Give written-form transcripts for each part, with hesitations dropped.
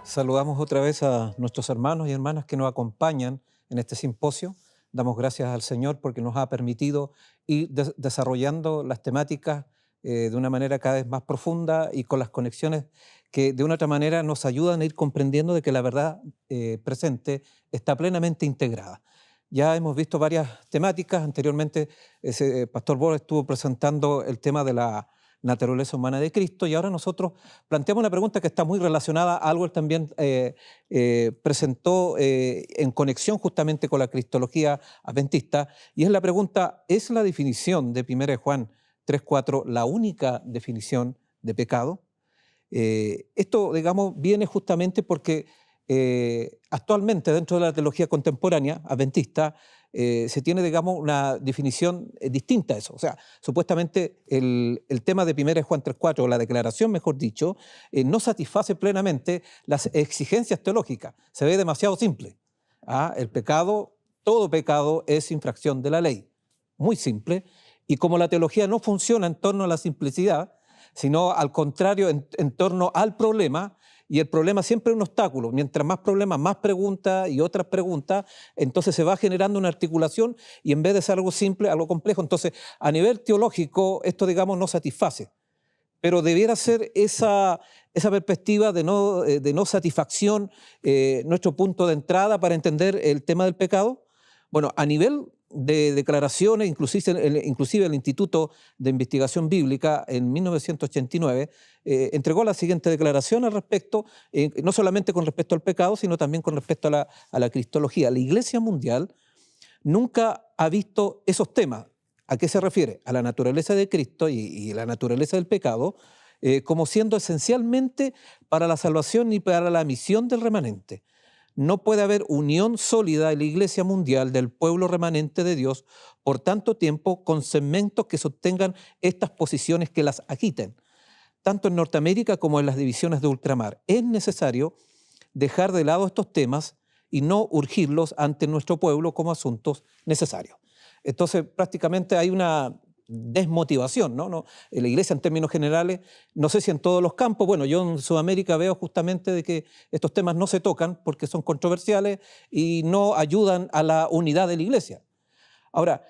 Saludamos otra vez a nuestros hermanos y hermanas que nos acompañan en este simposio. Damos gracias al Señor porque nos ha permitido ir desarrollando las temáticas de una manera cada vez más profunda y con las conexiones que de una otra manera nos ayudan a ir comprendiendo de que la verdad presente está plenamente integrada. Ya hemos visto varias temáticas. Anteriormente, Pastor Bohr estuvo presentando el tema de la naturaleza humana de Cristo, y ahora nosotros planteamos una pregunta que está muy relacionada a algo que él también presentó en conexión justamente con la cristología adventista, y es la pregunta: ¿es la definición de 1 Juan 3:4 la única definición de pecado? Esto, digamos, viene justamente porque actualmente dentro de la teología contemporánea adventista se tiene, digamos, una definición distinta a eso. O sea, supuestamente el tema de 1 Juan 3:4, o la declaración, mejor dicho, no satisface plenamente las exigencias teológicas. Se ve demasiado simple. El pecado, todo pecado es infracción de la ley. Muy simple. Y como la teología no funciona en torno a la simplicidad, sino al contrario, en torno al problema, y el problema siempre es un obstáculo. Mientras más problemas, más preguntas y otras preguntas, entonces se va generando una articulación y en vez de ser algo simple, algo complejo. Entonces, a nivel teológico, esto, digamos, no satisface. Pero debiera ser esa perspectiva de no satisfacción nuestro punto de entrada para entender el tema del pecado. Bueno, a nivel de declaraciones, inclusive el Instituto de Investigación Bíblica en 1989 entregó la siguiente declaración al respecto, no solamente con respecto al pecado, sino también con respecto a la cristología. La Iglesia Mundial nunca ha visto esos temas. ¿A qué se refiere? A la naturaleza de Cristo y la naturaleza del pecado, como siendo esencialmente para la salvación y para la misión del remanente. No puede haber unión sólida en la Iglesia Mundial del pueblo remanente de Dios por tanto tiempo con segmentos que sostengan estas posiciones que las agiten, tanto en Norteamérica como en las divisiones de ultramar. Es necesario dejar de lado estos temas y no urgirlos ante nuestro pueblo como asuntos necesarios. Entonces, prácticamente hay una desmotivación, ¿no? En la Iglesia, en términos generales, no sé si en todos los campos. Bueno, yo en Sudamérica veo justamente de que estos temas no se tocan porque son controversiales y no ayudan a la unidad de la Iglesia. Ahora,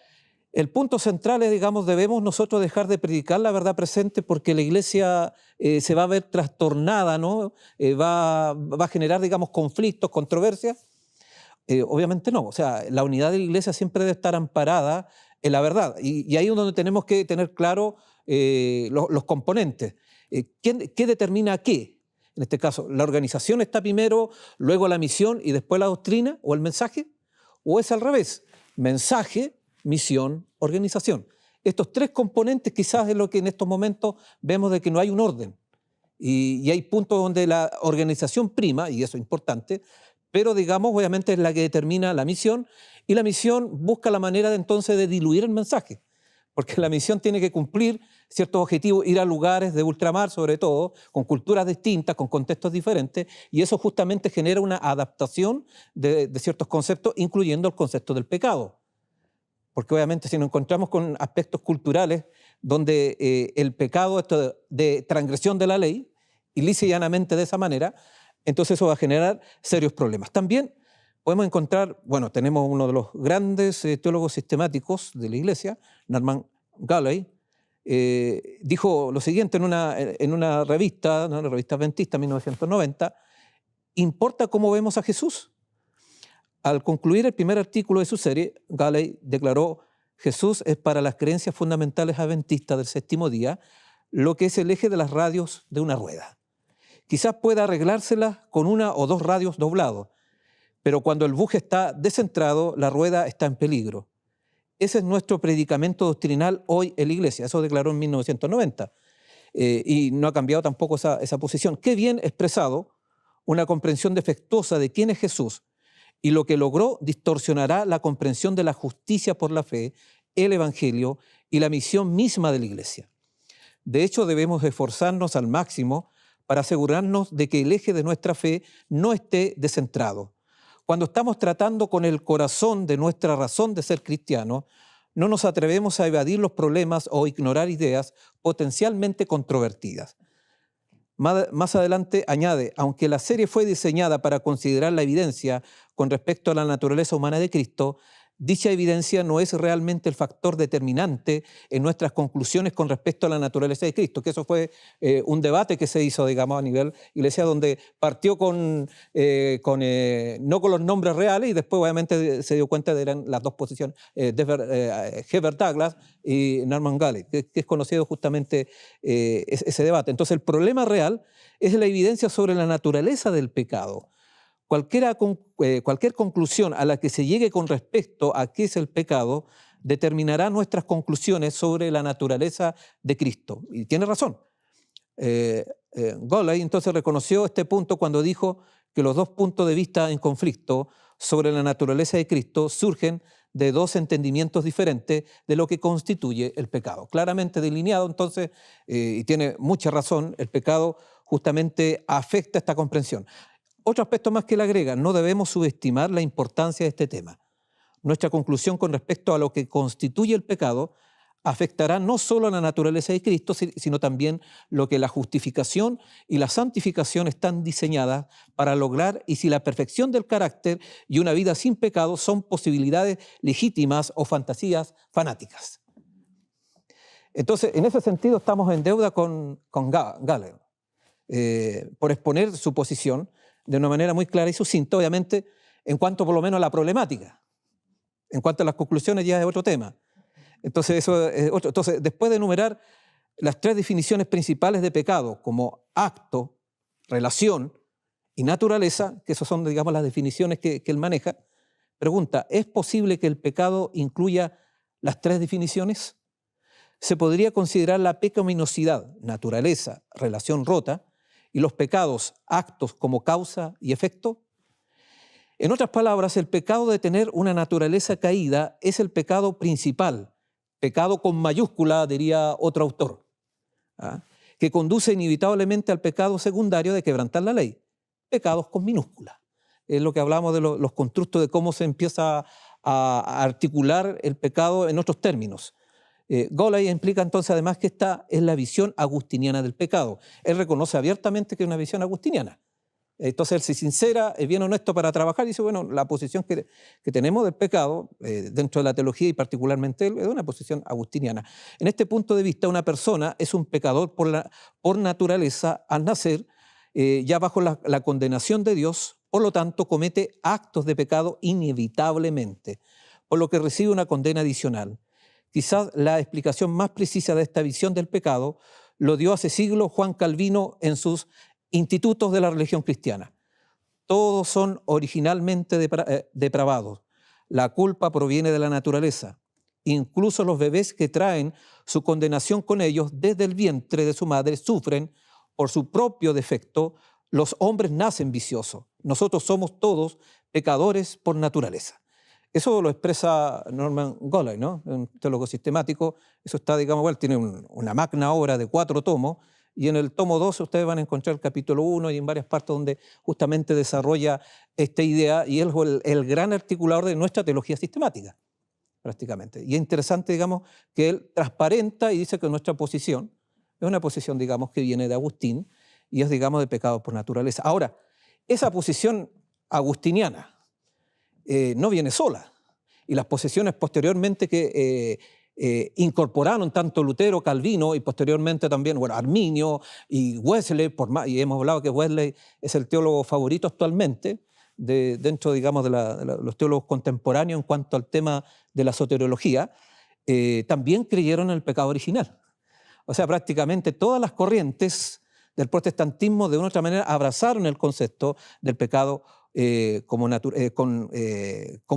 el punto central es, digamos, debemos nosotros dejar de predicar la verdad presente porque la Iglesia se va a ver trastornada, ¿no? Va a generar, digamos, conflictos, controversias. Obviamente no. O sea, la unidad de la Iglesia siempre debe estar amparada en la verdad. Y ahí es donde tenemos que tener claro los componentes. ¿Qué determina qué? En este caso, ¿la organización está primero, luego la misión y después la doctrina o el mensaje? ¿O es al revés? Mensaje, misión, organización. Estos tres componentes quizás es lo que en estos momentos vemos de que no hay un orden. Y hay puntos donde la organización prima, y eso es importante, pero digamos, obviamente es la que determina la misión, y la misión busca la manera de entonces de diluir el mensaje, porque la misión tiene que cumplir ciertos objetivos, ir a lugares de ultramar sobre todo, con culturas distintas, con contextos diferentes, y eso justamente genera una adaptación de ciertos conceptos, incluyendo el concepto del pecado. Porque obviamente si nos encontramos con aspectos culturales donde el pecado, esto de transgresión de la ley, y lisa y llanamente de esa manera, entonces eso va a generar serios problemas. También podemos encontrar, bueno, tenemos uno de los grandes teólogos sistemáticos de la Iglesia, Norman Galley, dijo lo siguiente en una revista adventista, 1990: ¿importa cómo vemos a Jesús? Al concluir el primer artículo de su serie, Galley declaró: Jesús es para las creencias fundamentales adventistas del séptimo día lo que es el eje de las radios de una rueda. Quizás pueda arreglárselas con una o dos radios doblados, pero cuando el buje está descentrado, la rueda está en peligro. Ese es nuestro predicamento doctrinal hoy en la Iglesia. Eso declaró en 1990. Y no ha cambiado tampoco esa posición. Qué bien expresado una comprensión defectuosa de quién es Jesús, y lo que logró distorsionará la comprensión de la justicia por la fe, el Evangelio y la misión misma de la Iglesia. De hecho, debemos esforzarnos al máximo para asegurarnos de que el eje de nuestra fe no esté descentrado. Cuando estamos tratando con el corazón de nuestra razón de ser cristianos, no nos atrevemos a evadir los problemas o ignorar ideas potencialmente controvertidas. Más adelante añade, aunque la serie fue diseñada para considerar la evidencia con respecto a la naturaleza humana de Cristo, dicha evidencia no es realmente el factor determinante en nuestras conclusiones con respecto a la naturaleza de Cristo, que eso fue un debate que se hizo, digamos, a nivel iglesia, donde partió no con los nombres reales y después obviamente se dio cuenta de eran las dos posiciones, Herbert Douglas y Norman Galley, que es conocido justamente ese debate. Entonces el problema real es la evidencia sobre la naturaleza del pecado. Cualquier conclusión a la que se llegue con respecto a qué es el pecado determinará nuestras conclusiones sobre la naturaleza de Cristo. Y tiene razón. Galley entonces reconoció este punto cuando dijo que los dos puntos de vista en conflicto sobre la naturaleza de Cristo surgen de dos entendimientos diferentes de lo que constituye el pecado. Claramente delineado entonces, y tiene mucha razón, el pecado justamente afecta esta comprensión. Otro aspecto más que él agrega, no debemos subestimar la importancia de este tema. Nuestra conclusión con respecto a lo que constituye el pecado afectará no solo a la naturaleza de Cristo, sino también lo que la justificación y la santificación están diseñadas para lograr y si la perfección del carácter y una vida sin pecado son posibilidades legítimas o fantasías fanáticas. Entonces, en ese sentido estamos en deuda con Galley por exponer su posición de una manera muy clara y sucinta, obviamente, en cuanto por lo menos a la problemática. En cuanto a las conclusiones ya es otro tema. Entonces, eso es otro. Entonces, después de enumerar las tres definiciones principales de pecado, como acto, relación y naturaleza, que esas son, digamos, las definiciones que él maneja, pregunta, ¿es posible que el pecado incluya las tres definiciones? ¿Se podría considerar la pecaminosidad, naturaleza, relación rota, y los pecados, actos como causa y efecto? En otras palabras, el pecado de tener una naturaleza caída es el pecado principal, pecado con mayúscula, diría otro autor, que conduce inevitablemente al pecado secundario de quebrantar la ley, pecados con minúscula. Es lo que hablamos de los constructos de cómo se empieza a articular el pecado en otros términos. Galley implica entonces además que esta es la visión agustiniana del pecado. Él reconoce abiertamente que es una visión agustiniana. Entonces él se sincera, es bien honesto para trabajar y dice, bueno, la posición que tenemos del pecado dentro de la teología y particularmente él, es una posición agustiniana. En este punto de vista, una persona es un pecador por naturaleza al nacer, ya bajo la condenación de Dios, por lo tanto comete actos de pecado inevitablemente, por lo que recibe una condena adicional. Quizás la explicación más precisa de esta visión del pecado lo dio hace siglos Juan Calvino en sus Institutos de la Religión Cristiana. Todos son originalmente depravados. La culpa proviene de la naturaleza. Incluso los bebés que traen su condenación con ellos desde el vientre de su madre sufren por su propio defecto. Los hombres nacen viciosos. Nosotros somos todos pecadores por naturaleza. Eso lo expresa Norman Galley, ¿no? Un teólogo sistemático. Eso está, digamos, bueno, tiene una magna obra de 4 tomos, y en el tomo 2 ustedes van a encontrar el capítulo 1 y en varias partes donde justamente desarrolla esta idea, y él es el gran articulador de nuestra teología sistemática, prácticamente. Y es interesante, digamos, que él transparenta y dice que nuestra posición es una posición, digamos, que viene de Agustín y es, digamos, de pecado por naturaleza. Ahora, esa posición agustiniana no viene sola. Y las posiciones posteriormente que incorporaron tanto Lutero, Calvino y posteriormente también, bueno, Arminio y Wesley, y hemos hablado que Wesley es el teólogo favorito actualmente dentro, digamos, de los teólogos contemporáneos en cuanto al tema de la soteriología, también creyeron en el pecado original. O sea, prácticamente todas las corrientes del protestantismo de una u otra manera abrazaron el concepto del pecado como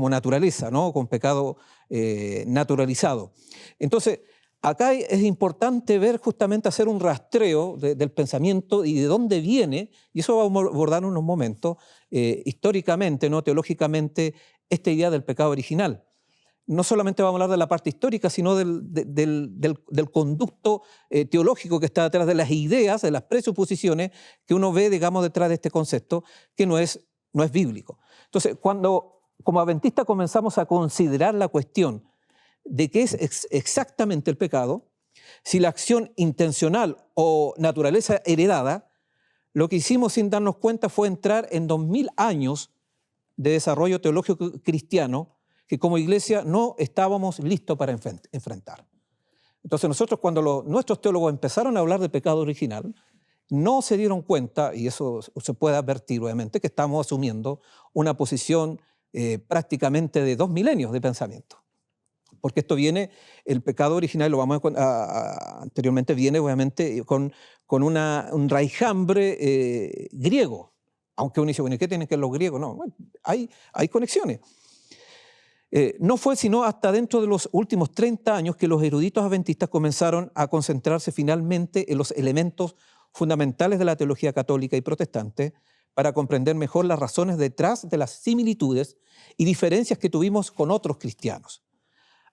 naturaleza, ¿no? Con pecado naturalizado. Entonces, acá es importante ver justamente, hacer un rastreo del pensamiento y de dónde viene, y eso vamos a abordar en unos momentos, históricamente, ¿no? Teológicamente, esta idea del pecado original. No solamente vamos a hablar de la parte histórica, sino del conducto teológico que está detrás de las ideas, de las presuposiciones que uno ve, digamos, detrás de este concepto, que no es bíblico. Entonces, cuando como adventistas comenzamos a considerar la cuestión de qué es exactamente el pecado, si la acción intencional o naturaleza heredada, lo que hicimos sin darnos cuenta fue entrar en 2000 años de desarrollo teológico cristiano que como iglesia no estábamos listos para enfrentar. Entonces nosotros cuando nuestros teólogos empezaron a hablar de pecado original, no se dieron cuenta, y eso se puede advertir obviamente, que estamos asumiendo una posición prácticamente de 2 milenios de pensamiento. Porque esto viene, el pecado original, lo vamos anteriormente, viene obviamente con un raijambre griego. Aunque uno dice, bueno, ¿y qué tienen que ver los griegos? No, bueno, hay conexiones. No fue sino hasta dentro de los últimos 30 años que los eruditos adventistas comenzaron a concentrarse finalmente en los elementos fundamentales de la teología católica y protestante para comprender mejor las razones detrás de las similitudes y diferencias que tuvimos con otros cristianos.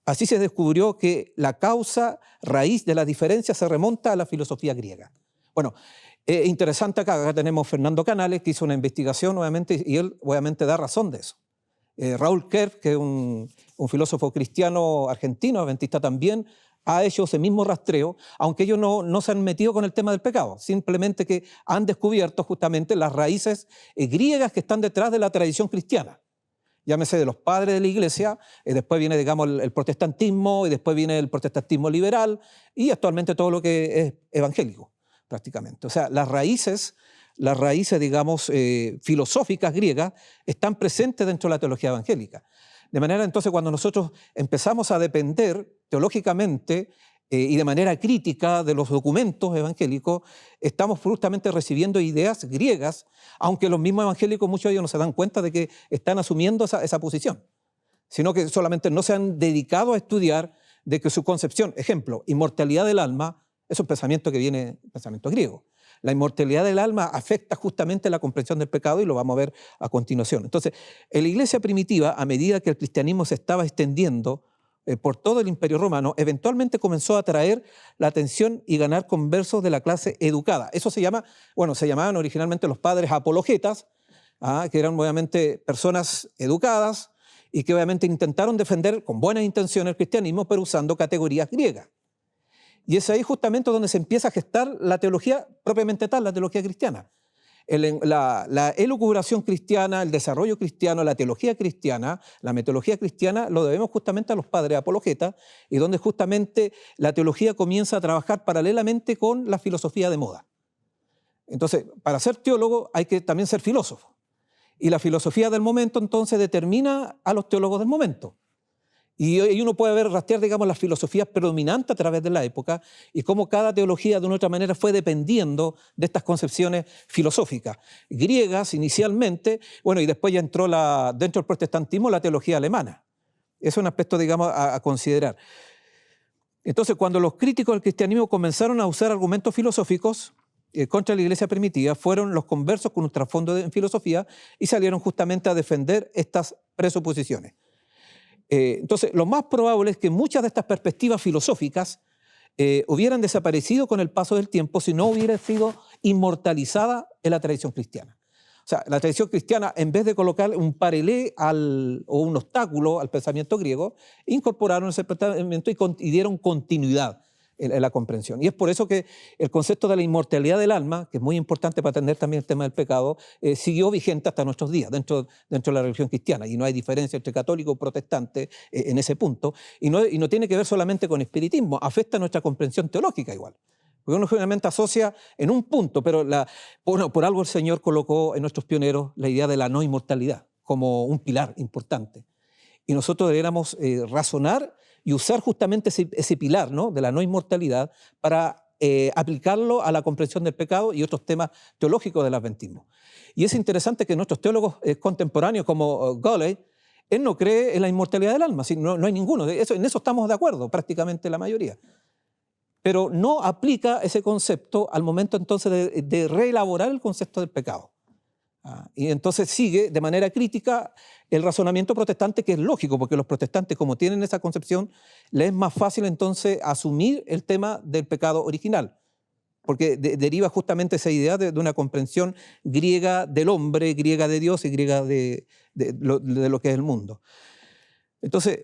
Así se descubrió que la causa raíz de las diferencias se remonta a la filosofía griega. Bueno, interesante acá tenemos Fernando Canales, que hizo una investigación obviamente, y él obviamente da razón de eso. Raúl Kerr, que es un filósofo cristiano argentino, adventista también, ha hecho ese mismo rastreo, aunque ellos no se han metido con el tema del pecado, simplemente que han descubierto justamente las raíces griegas que están detrás de la tradición cristiana. Llámese de los padres de la iglesia, después viene, digamos, el protestantismo, y después viene el protestantismo liberal, y actualmente todo lo que es evangélico, prácticamente. O sea, las raíces, digamos, filosóficas griegas están presentes dentro de la teología evangélica. De manera, entonces, cuando nosotros empezamos a depender teológicamente y de manera crítica de los documentos evangélicos, estamos justamente recibiendo ideas griegas, aunque los mismos evangélicos, muchos de ellos no se dan cuenta de que están asumiendo esa posición, sino que solamente no se han dedicado a estudiar de que su concepción, ejemplo, inmortalidad del alma, es un pensamiento que viene, pensamiento griego. La inmortalidad del alma afecta justamente la comprensión del pecado y lo vamos a ver a continuación. Entonces, en la iglesia primitiva, a medida que el cristianismo se estaba extendiendo por todo el Imperio Romano, eventualmente comenzó a atraer la atención y ganar conversos de la clase educada. Eso se llamaban originalmente los padres apologetas, que eran obviamente personas educadas y que obviamente intentaron defender con buenas intenciones el cristianismo, pero usando categorías griegas. Y es ahí justamente donde se empieza a gestar la teología propiamente tal, la teología cristiana. La elucubración cristiana, el desarrollo cristiano, la teología cristiana, la metodología cristiana, lo debemos justamente a los padres apologetas, y donde justamente la teología comienza a trabajar paralelamente con la filosofía de moda. Entonces, para ser teólogo hay que también ser filósofo. Y la filosofía del momento entonces determina a los teólogos del momento. Y uno puede rastrear, digamos, las filosofías predominantes a través de la época y cómo cada teología de una u otra manera fue dependiendo de estas concepciones filosóficas griegas inicialmente, bueno, y después ya entró dentro del protestantismo la teología alemana. Es un aspecto, digamos, a considerar. Entonces, cuando los críticos del cristianismo comenzaron a usar argumentos filosóficos contra la iglesia primitiva, fueron los conversos con un trasfondo en filosofía y salieron justamente a defender estas presuposiciones. Entonces, lo más probable es que muchas de estas perspectivas filosóficas hubieran desaparecido con el paso del tiempo si no hubiera sido inmortalizada en la tradición cristiana. O sea, la tradición cristiana, en vez de colocar un parelé o un obstáculo al pensamiento griego, incorporaron ese pensamiento y dieron continuidad en la comprensión. Y es por eso que el concepto de la inmortalidad del alma, que es muy importante para atender también el tema del pecado, siguió vigente hasta nuestros días dentro de la religión cristiana, y no hay diferencia entre católico y protestante en ese punto, y no tiene que ver solamente con espiritismo, afecta nuestra comprensión teológica igual. Porque uno generalmente asocia en un punto, pero por algo el Señor colocó en nuestros pioneros la idea de la no inmortalidad como un pilar importante. Y nosotros deberíamos razonar y usar justamente ese pilar, ¿no?, de la no inmortalidad para aplicarlo a la comprensión del pecado y otros temas teológicos del adventismo. Y es interesante que nuestros teólogos contemporáneos como Goley, él no cree en la inmortalidad del alma, no hay ninguno, en eso estamos de acuerdo prácticamente la mayoría. Pero no aplica ese concepto al momento entonces de reelaborar el concepto del pecado. Y entonces sigue de manera crítica el razonamiento protestante, que es lógico, porque los protestantes, como tienen esa concepción, les es más fácil entonces asumir el tema del pecado original, porque deriva justamente esa idea de una comprensión griega del hombre, griega de Dios y griega de lo que es el mundo. Entonces,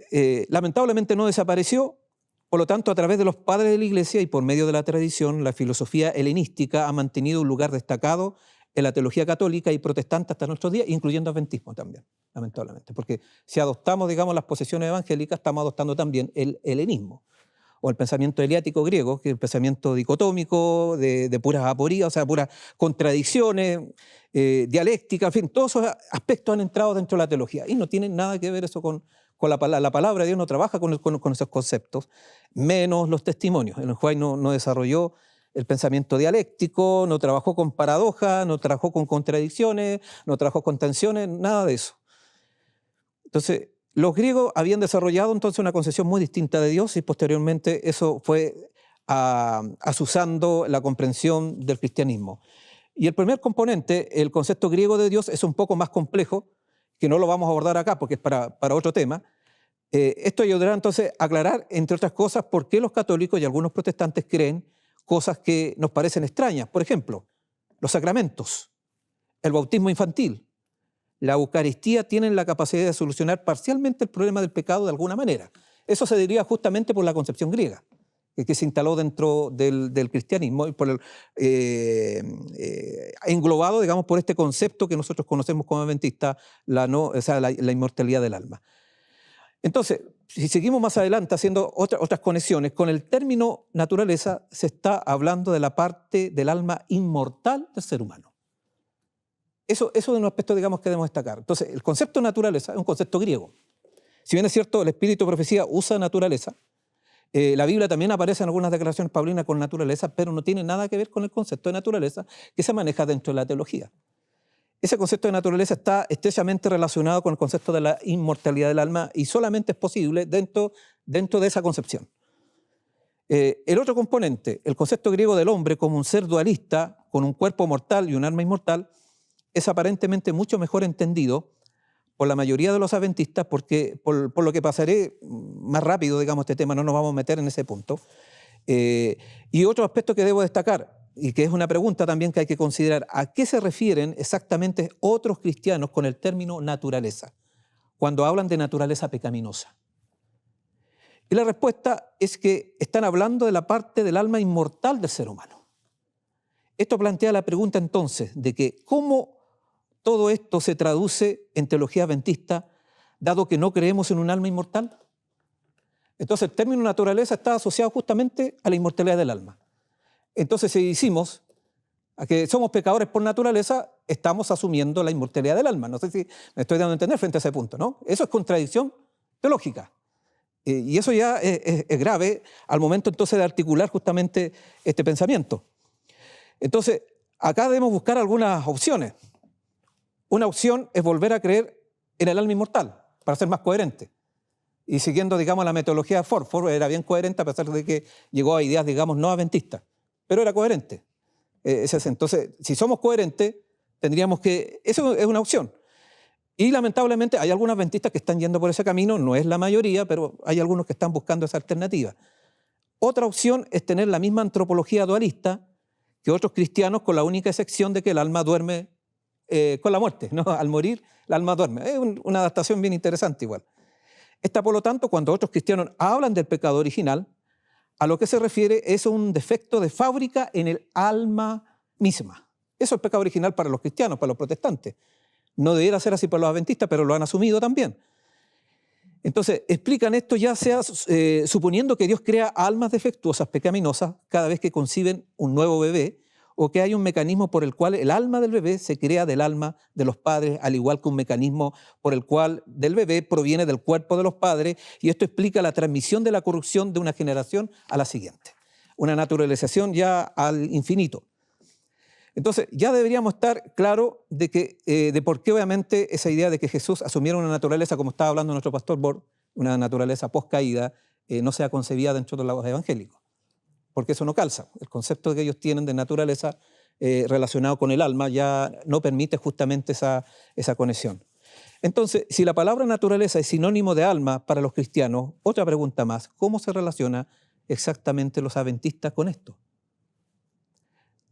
lamentablemente no desapareció, Por lo tanto, a través de los padres de la Iglesia y por medio de la tradición, la filosofía helenística ha mantenido un lugar destacado en la teología católica y protestante hasta nuestros días, incluyendo adventismo también, lamentablemente. Porque si adoptamos, digamos, las posiciones evangélicas, estamos adoptando también el helenismo, o el pensamiento heliático griego, que es el pensamiento dicotómico, de puras aporías, o sea, puras contradicciones, dialéctica, en fin, todos esos aspectos han entrado dentro de la teología y no tienen nada que ver eso con la palabra de Dios, no trabaja con esos conceptos, menos los testimonios. El White no desarrolló el pensamiento dialéctico, no trabajó con paradojas, no trabajó con contradicciones, no trabajó con tensiones, nada de eso. Entonces, los griegos habían desarrollado entonces una concepción muy distinta de Dios y posteriormente eso fue asusando la comprensión del cristianismo. Y el primer componente, el concepto griego de Dios, es un poco más complejo, que no lo vamos a abordar acá porque es para otro tema. Esto ayudará entonces a aclarar, entre otras cosas, por qué los católicos y algunos protestantes creen cosas que nos parecen extrañas. Por ejemplo, los sacramentos, el bautismo infantil, la Eucaristía tienen la capacidad de solucionar parcialmente el problema del pecado de alguna manera. Eso se diría justamente por la concepción griega, que se instaló dentro del cristianismo, y englobado, digamos, por este concepto que nosotros conocemos como adventistas, la inmortalidad del alma. Entonces, si seguimos más adelante haciendo otras conexiones, con el término naturaleza se está hablando de la parte del alma inmortal del ser humano. Eso es un aspecto, digamos, que debemos destacar. Entonces, el concepto de naturaleza es un concepto griego. Si bien es cierto, el Espíritu de Profecía usa naturaleza, la Biblia también aparece en algunas declaraciones paulinas con naturaleza, pero no tiene nada que ver con el concepto de naturaleza que se maneja dentro de la teología. Ese concepto de naturaleza está estrechamente relacionado con el concepto de la inmortalidad del alma y solamente es posible dentro de esa concepción. El otro componente, el concepto griego del hombre como un ser dualista con un cuerpo mortal y un alma inmortal, es aparentemente mucho mejor entendido por la mayoría de los adventistas, porque por lo que pasaré más rápido, digamos, este tema, no nos vamos a meter en ese punto. Y otro aspecto que debo destacar, y que es una pregunta también que hay que considerar, ¿a qué se refieren exactamente otros cristianos con el término naturaleza, cuando hablan de naturaleza pecaminosa? Y la respuesta es que están hablando de la parte del alma inmortal del ser humano. Esto plantea la pregunta entonces de que ¿cómo todo esto se traduce en teología adventista, dado que no creemos en un alma inmortal? Entonces el término naturaleza está asociado justamente a la inmortalidad del alma. Entonces si decimos a que somos pecadores por naturaleza, estamos asumiendo la inmortalidad del alma. No sé si me estoy dando a entender frente a ese punto, ¿no? Eso es contradicción teológica. Y eso ya es grave al momento entonces de articular justamente este pensamiento. Entonces, acá debemos buscar algunas opciones. Una opción es volver a creer en el alma inmortal, para ser más coherente. Y siguiendo, digamos, la metodología de Ford. Ford era bien coherente a pesar de que llegó a ideas, digamos, no adventistas. Pero era coherente. Entonces, si somos coherentes, tendríamos que... Eso es una opción. Y lamentablemente hay algunos adventistas que están yendo por ese camino, no es la mayoría, pero hay algunos que están buscando esa alternativa. Otra opción es tener la misma antropología dualista que otros cristianos, con la única excepción de que el alma duerme con la muerte, ¿no? Al morir, el alma duerme. Es una adaptación bien interesante igual. Esta, por lo tanto, cuando otros cristianos hablan del pecado original, a lo que se refiere es un defecto de fábrica en el alma misma. Eso es el pecado original para los cristianos, para los protestantes. No debiera ser así para los adventistas, pero lo han asumido también. Entonces, explican esto ya sea suponiendo que Dios crea almas defectuosas, pecaminosas, cada vez que conciben un nuevo bebé, o que hay un mecanismo por el cual el alma del bebé se crea del alma de los padres, al igual que un mecanismo por el cual del bebé proviene del cuerpo de los padres, y esto explica la transmisión de la corrupción de una generación a la siguiente. Una naturalización ya al infinito. Entonces, ya deberíamos estar claros de por qué obviamente esa idea de que Jesús asumiera una naturaleza, como estaba hablando nuestro pastor Bord, una naturaleza post-caída, no sea concebida dentro de los evangélicos. Porque eso no calza. El concepto que ellos tienen de naturaleza relacionado con el alma ya no permite justamente esa conexión. Entonces, si la palabra naturaleza es sinónimo de alma para los cristianos, otra pregunta más, ¿cómo se relaciona exactamente los adventistas con esto?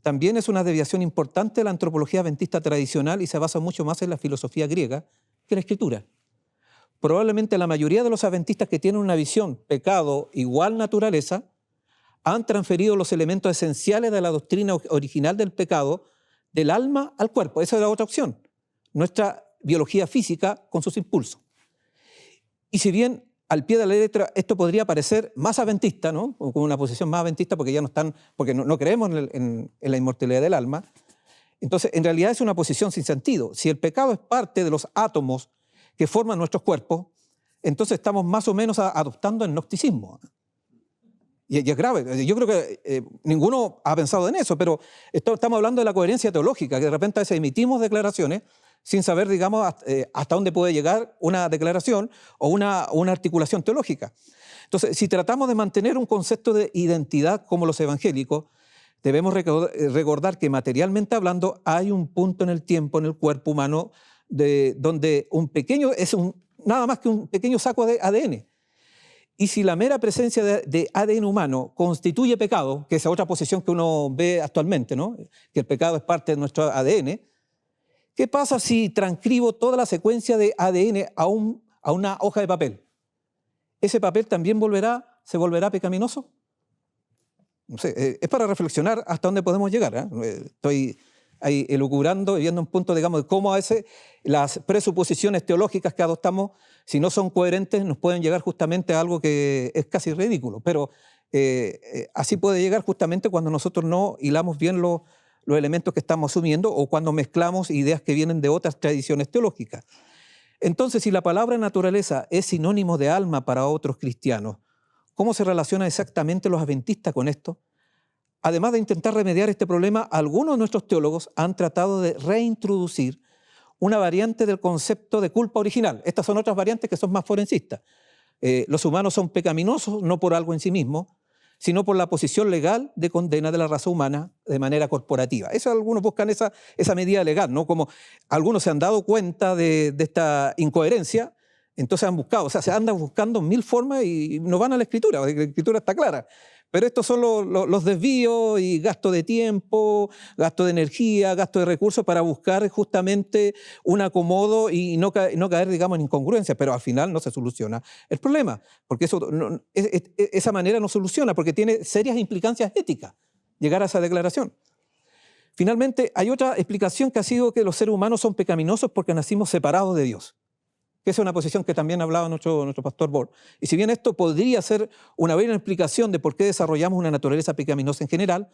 También es una desviación importante de la antropología adventista tradicional y se basa mucho más en la filosofía griega que en la escritura. probablemente la mayoría de los adventistas que tienen una visión pecado igual naturaleza, han transferido los elementos esenciales de la doctrina original del pecado del alma al cuerpo. Esa es la otra opción, nuestra biología física con sus impulsos. Y si bien al pie de la letra esto podría parecer más adventista, ¿no? Con una posición más adventista porque ya no están, porque no creemos en la inmortalidad del alma, entonces en realidad es una posición sin sentido. Si el pecado es parte de los átomos que forman nuestros cuerpos, entonces estamos más o menos adoptando el gnosticismo. Y es grave. Yo creo que ninguno ha pensado en eso, pero estamos hablando de la coherencia teológica, que de repente a veces emitimos declaraciones sin saber, digamos, hasta dónde puede llegar una declaración o una articulación teológica. Entonces, si tratamos de mantener un concepto de identidad como los evangélicos, debemos recordar que materialmente hablando hay un punto en el tiempo, en el cuerpo humano, donde nada más que un pequeño saco de ADN. Y si la mera presencia de ADN humano constituye pecado, que es otra posición que uno ve actualmente, ¿no? Que el pecado es parte de nuestro ADN, ¿qué pasa si transcribo toda la secuencia de ADN a una hoja de papel? ¿Ese papel también se volverá pecaminoso? No sé, es para reflexionar hasta dónde podemos llegar, ¿eh? Estoy ahí elucubrando y viendo un punto, digamos, de cómo a veces las presuposiciones teológicas que adoptamos, si no son coherentes, nos pueden llegar justamente a algo que es casi ridículo. Pero así puede llegar justamente cuando nosotros no hilamos bien los elementos que estamos asumiendo o cuando mezclamos ideas que vienen de otras tradiciones teológicas. Entonces, si la palabra naturaleza es sinónimo de alma para otros cristianos, ¿cómo se relacionan exactamente los adventistas con esto? Además de intentar remediar este problema, algunos de nuestros teólogos han tratado de reintroducir una variante del concepto de culpa original. Estas son otras variantes que son más forencistas. Los humanos son pecaminosos no por algo en sí mismo, sino por la posición legal de condena de la raza humana de manera corporativa. Eso algunos buscan esa medida legal, ¿no? Como algunos se han dado cuenta de esta incoherencia, entonces han buscado, o sea, se andan buscando mil formas y no van a la Escritura, porque la Escritura está clara. Pero estos son los desvíos y gasto de tiempo, gasto de energía, gasto de recursos para buscar justamente un acomodo y no caer, digamos, en incongruencia, pero al final no se soluciona el problema, porque esa manera no soluciona, porque tiene serias implicancias éticas llegar a esa declaración. Finalmente, hay otra explicación que ha sido que los seres humanos son pecaminosos porque nacimos separados de Dios, que esa es una posición que también hablaba nuestro pastor Bor. Y si bien esto podría ser una buena explicación de por qué desarrollamos una naturaleza pecaminosa en general,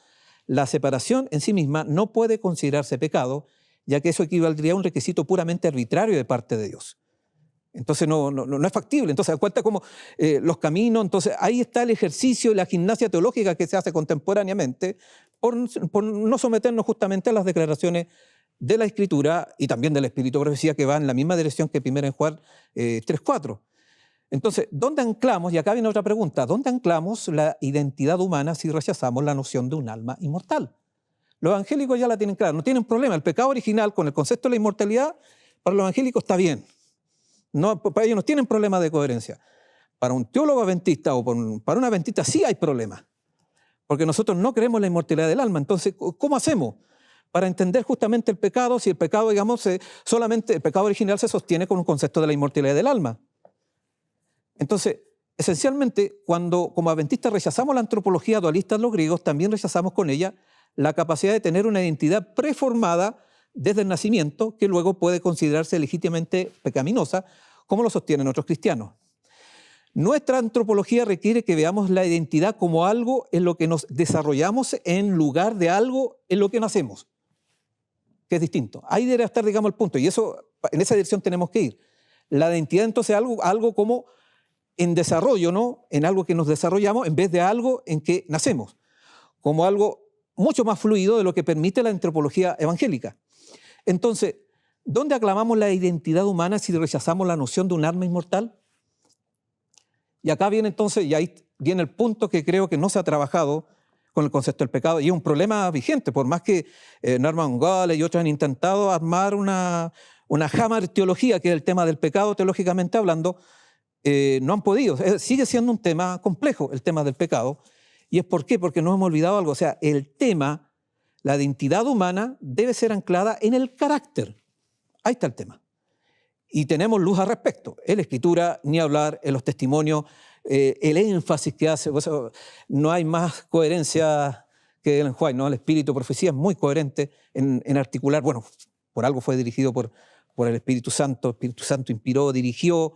la separación en sí misma no puede considerarse pecado, ya que eso equivaldría a un requisito puramente arbitrario de parte de Dios. Entonces no es factible. Entonces, da cuenta como los caminos, entonces ahí está el ejercicio y la gimnasia teológica que se hace contemporáneamente por no someternos justamente a las declaraciones de la Escritura y también del Espíritu de Profecía, que va en la misma dirección que 1 Juan 3:4. Entonces, ¿dónde anclamos? Y acá viene otra pregunta. ¿Dónde anclamos la identidad humana si rechazamos la noción de un alma inmortal? Los evangélicos ya la tienen clara, no tienen problema. El pecado original con el concepto de la inmortalidad, para los evangélicos está bien. No, para ellos no tienen problema de coherencia. Para un teólogo adventista o para un adventista sí hay problema, porque nosotros no creemos en la inmortalidad del alma. Entonces, ¿cómo hacemos para entender justamente el pecado, si el pecado, digamos, solamente el pecado original se sostiene con un concepto de la inmortalidad del alma? Entonces, esencialmente, cuando como adventistas rechazamos la antropología dualista de los griegos, también rechazamos con ella la capacidad de tener una identidad preformada desde el nacimiento, que luego puede considerarse legítimamente pecaminosa, como lo sostienen otros cristianos. Nuestra antropología requiere que veamos la identidad como algo en lo que nos desarrollamos en lugar de algo en lo que nacemos, que es distinto. Ahí debe estar, digamos, el punto, y en esa dirección tenemos que ir. La identidad entonces es algo como en desarrollo, ¿no? En algo que nos desarrollamos en vez de algo en que nacemos, como algo mucho más fluido de lo que permite la antropología evangélica. Entonces, ¿dónde aclamamos la identidad humana si rechazamos la noción de un alma inmortal? Y acá viene entonces, y ahí viene el punto que creo que no se ha trabajado con el concepto del pecado, y es un problema vigente, por más que Norman Gale y otros han intentado armar una Hammer teología, que es el tema del pecado teológicamente hablando, no han podido. Sigue siendo un tema complejo el tema del pecado. ¿Y es por qué? Porque nos hemos olvidado algo. O sea, el tema, la identidad humana debe ser anclada en el carácter. Ahí está el tema. Y tenemos luz al respecto. En la Escritura, ni hablar, en los testimonios, el énfasis que hace, pues, no hay más coherencia que Ellen White, ¿no? El espíritu de profecía es muy coherente en articular, bueno, por algo fue dirigido por el Espíritu Santo inspiró, dirigió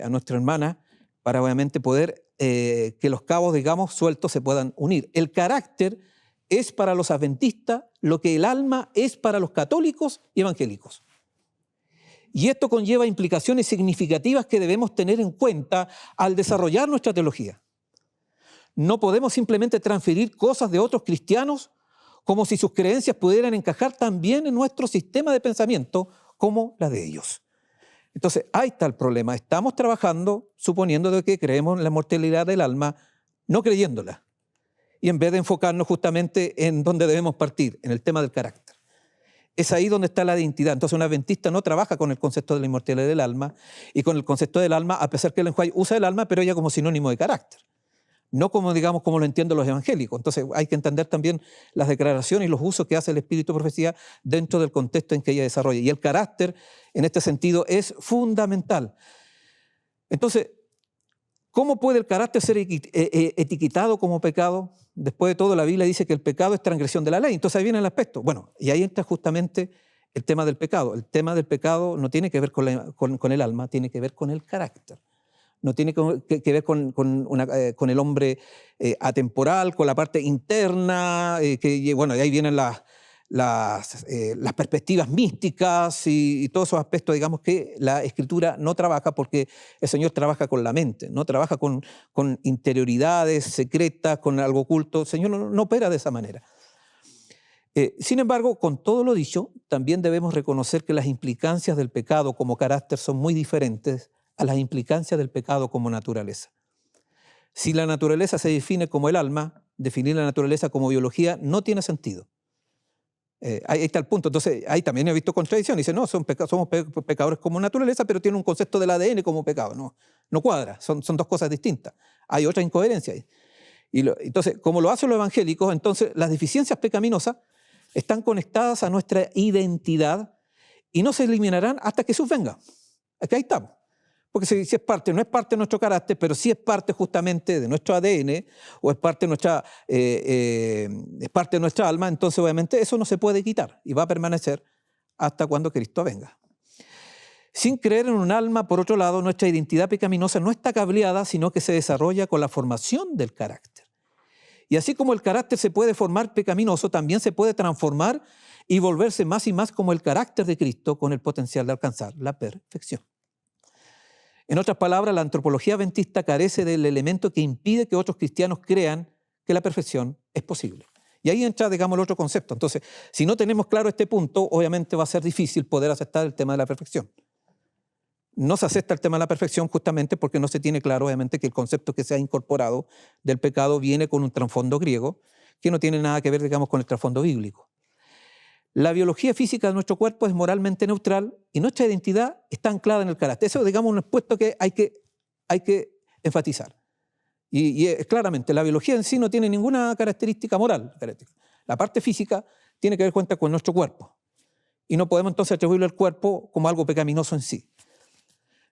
a nuestra hermana para obviamente poder que los cabos, digamos, sueltos se puedan unir. El carácter es para los adventistas lo que el alma es para los católicos y evangélicos. Y esto conlleva implicaciones significativas que debemos tener en cuenta al desarrollar nuestra teología. No podemos simplemente transferir cosas de otros cristianos como si sus creencias pudieran encajar también en nuestro sistema de pensamiento como la de ellos. Entonces, ahí está el problema. Estamos trabajando suponiendo de que creemos en la mortalidad del alma, no creyéndola. Y en vez de enfocarnos justamente en donde debemos partir, en el tema del carácter. Es ahí donde está la identidad. Entonces, un adventista no trabaja con el concepto de la inmortalidad del alma y con el concepto del alma, a pesar que Ellen White usa el alma, pero ella como sinónimo de carácter. No como, digamos, como lo entienden los evangélicos. Entonces hay que entender también las declaraciones y los usos que hace el espíritu de profecía dentro del contexto en que ella desarrolla. Y el carácter, en este sentido, es fundamental. Entonces, ¿cómo puede el carácter ser etiquetado como pecado? Después de todo, la Biblia dice que el pecado es transgresión de la ley. Entonces ahí viene el aspecto. Bueno, y ahí entra justamente el tema del pecado. El tema del pecado no tiene que ver con el alma, tiene que ver con el carácter. No tiene que ver con el hombre atemporal, con la parte interna, bueno, de ahí vienen las perspectivas místicas y todos esos aspectos, digamos, que la Escritura no trabaja porque el Señor trabaja con la mente, no trabaja con interioridades secretas, con algo oculto. El Señor no opera de esa manera. Sin embargo, con todo lo dicho, también debemos reconocer que las implicancias del pecado como carácter son muy diferentes a las implicancias del pecado como naturaleza. Si la naturaleza se define como el alma, definir la naturaleza como biología no tiene sentido. Ahí está el punto. Entonces, ahí también he visto contradicción. Dice, no, somos pecadores como naturaleza, pero tiene un concepto del ADN como pecado. No cuadra, son dos cosas distintas. Hay otra incoherencia ahí. Entonces, como lo hacen los evangélicos, entonces las deficiencias pecaminosas están conectadas a nuestra identidad y no se eliminarán hasta que Jesús venga. Aquí ahí estamos. Porque si es parte, no es parte de nuestro carácter, pero sí es parte justamente de nuestro ADN o es parte de nuestra alma, entonces obviamente eso no se puede quitar y va a permanecer hasta cuando Cristo venga. Sin creer en un alma, por otro lado, nuestra identidad pecaminosa no está cableada, sino que se desarrolla con la formación del carácter. Y así como el carácter se puede formar pecaminoso, también se puede transformar y volverse más y más como el carácter de Cristo con el potencial de alcanzar la perfección. En otras palabras, la antropología adventista carece del elemento que impide que otros cristianos crean que la perfección es posible. Y ahí entra, digamos, el otro concepto. Entonces, si no tenemos claro este punto, obviamente va a ser difícil poder aceptar el tema de la perfección. No se acepta el tema de la perfección justamente porque no se tiene claro, obviamente, que el concepto que se ha incorporado del pecado viene con un trasfondo griego que no tiene nada que ver, digamos, con el trasfondo bíblico. La biología física de nuestro cuerpo es moralmente neutral y nuestra identidad está anclada en el carácter. Eso, digamos, un aspecto que hay que enfatizar. Y claramente, la biología en sí no tiene ninguna característica moral. La parte física tiene que ver con nuestro cuerpo. Y no podemos entonces atribuirle al cuerpo como algo pecaminoso en sí.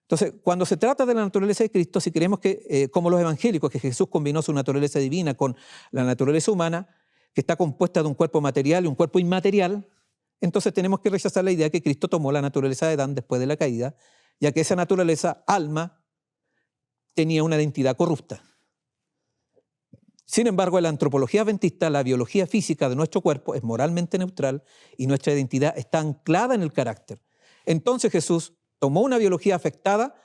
Entonces, cuando se trata de la naturaleza de Cristo, si creemos que, como los evangélicos, que Jesús combinó su naturaleza divina con la naturaleza humana, que está compuesta de un cuerpo material y un cuerpo inmaterial, entonces tenemos que rechazar la idea que Cristo tomó la naturaleza de Adán después de la caída, ya que esa naturaleza, alma, tenía una identidad corrupta. Sin embargo, en la antropología adventista, la biología física de nuestro cuerpo es moralmente neutral y nuestra identidad está anclada en el carácter. Entonces Jesús tomó una biología afectada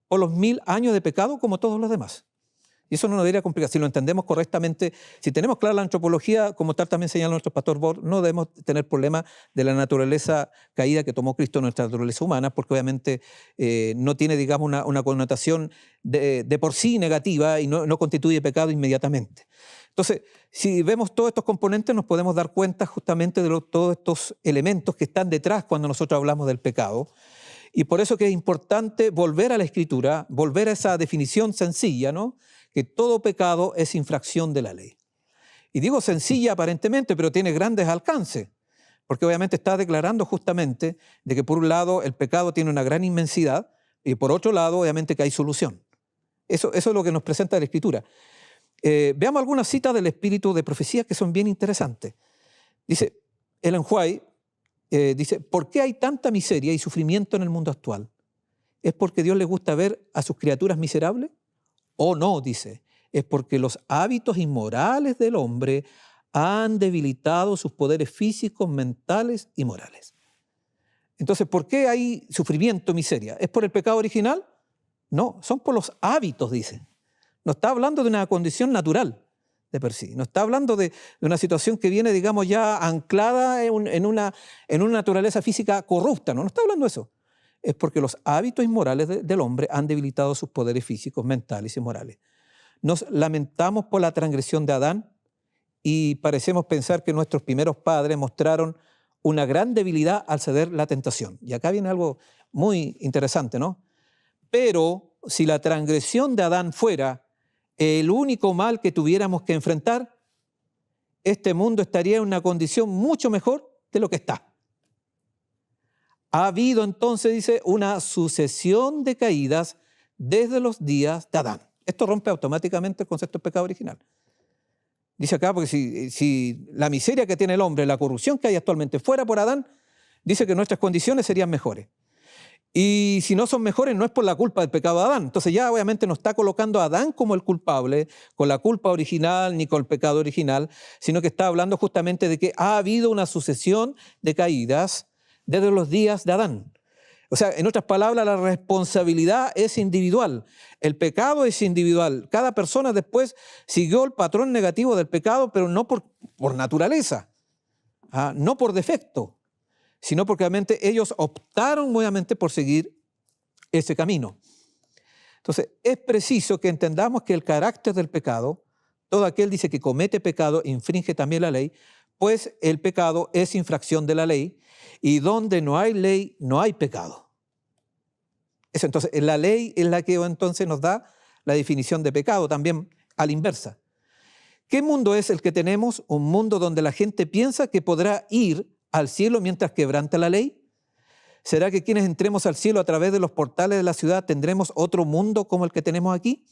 por los 1000 años de pecado como todos los demás. Y eso no nos debería complicar. Si lo entendemos correctamente, si tenemos clara la antropología, como tal también señala nuestro pastor Bohr, no debemos tener problema de la naturaleza caída que tomó Cristo en nuestra naturaleza humana, porque obviamente no tiene, digamos, una connotación de por sí negativa y no constituye pecado inmediatamente. Entonces, si vemos todos estos componentes, nos podemos dar cuenta justamente de todos estos elementos que están detrás cuando nosotros hablamos del pecado. Y por eso que es importante volver a la Escritura, volver a esa definición sencilla, ¿no? Que todo pecado es infracción de la ley. Y digo sencilla aparentemente, pero tiene grandes alcances, porque obviamente está declarando justamente de que por un lado el pecado tiene una gran inmensidad y por otro lado obviamente que hay solución. Eso es lo que nos presenta la Escritura. Veamos algunas citas del espíritu de profecía que son bien interesantes. Dice Ellen White, dice, ¿por qué hay tanta miseria y sufrimiento en el mundo actual? ¿Es porque Dios le gusta ver a sus criaturas miserables? ¿O no? Dice, es porque los hábitos inmorales del hombre han debilitado sus poderes físicos, mentales y morales. Entonces, ¿por qué hay sufrimiento, miseria? ¿Es por el pecado original? No, son por los hábitos, dice. No está hablando de una condición natural de per sí. No está hablando de una situación que viene, digamos, ya anclada en una naturaleza física corrupta. No está hablando de eso. Es porque los hábitos inmorales del hombre han debilitado sus poderes físicos, mentales y morales. Nos lamentamos por la transgresión de Adán y parecemos pensar que nuestros primeros padres mostraron una gran debilidad al ceder la tentación. Y acá viene algo muy interesante, ¿no? Pero si la transgresión de Adán fuera el único mal que tuviéramos que enfrentar, este mundo estaría en una condición mucho mejor de lo que está. Ha habido entonces, dice, una sucesión de caídas desde los días de Adán. Esto rompe automáticamente el concepto de pecado original. Dice acá, porque si la miseria que tiene el hombre, la corrupción que hay actualmente fuera por Adán, dice que nuestras condiciones serían mejores. Y si no son mejores, no es por la culpa del pecado de Adán. Entonces ya obviamente no está colocando a Adán como el culpable, con la culpa original ni con el pecado original, sino que está hablando justamente de que ha habido una sucesión de caídas desde los días de Adán. O sea, en otras palabras, la responsabilidad es individual, el pecado es individual. Cada persona después siguió el patrón negativo del pecado, pero no por naturaleza, no por defecto, sino porque obviamente ellos optaron obviamente por seguir ese camino. Entonces, es preciso que entendamos que el carácter del pecado, todo aquel dice que comete pecado, infringe también la ley, pues el pecado es infracción de la ley, y donde no hay ley, no hay pecado. Eso, entonces, la ley es la que entonces nos da la definición de pecado, también a la inversa. ¿Qué mundo es el que tenemos? Un mundo donde la gente piensa que podrá ir al cielo mientras quebranta la ley. ¿Será que quienes entremos al cielo a través de los portales de la ciudad tendremos otro mundo como el que tenemos aquí?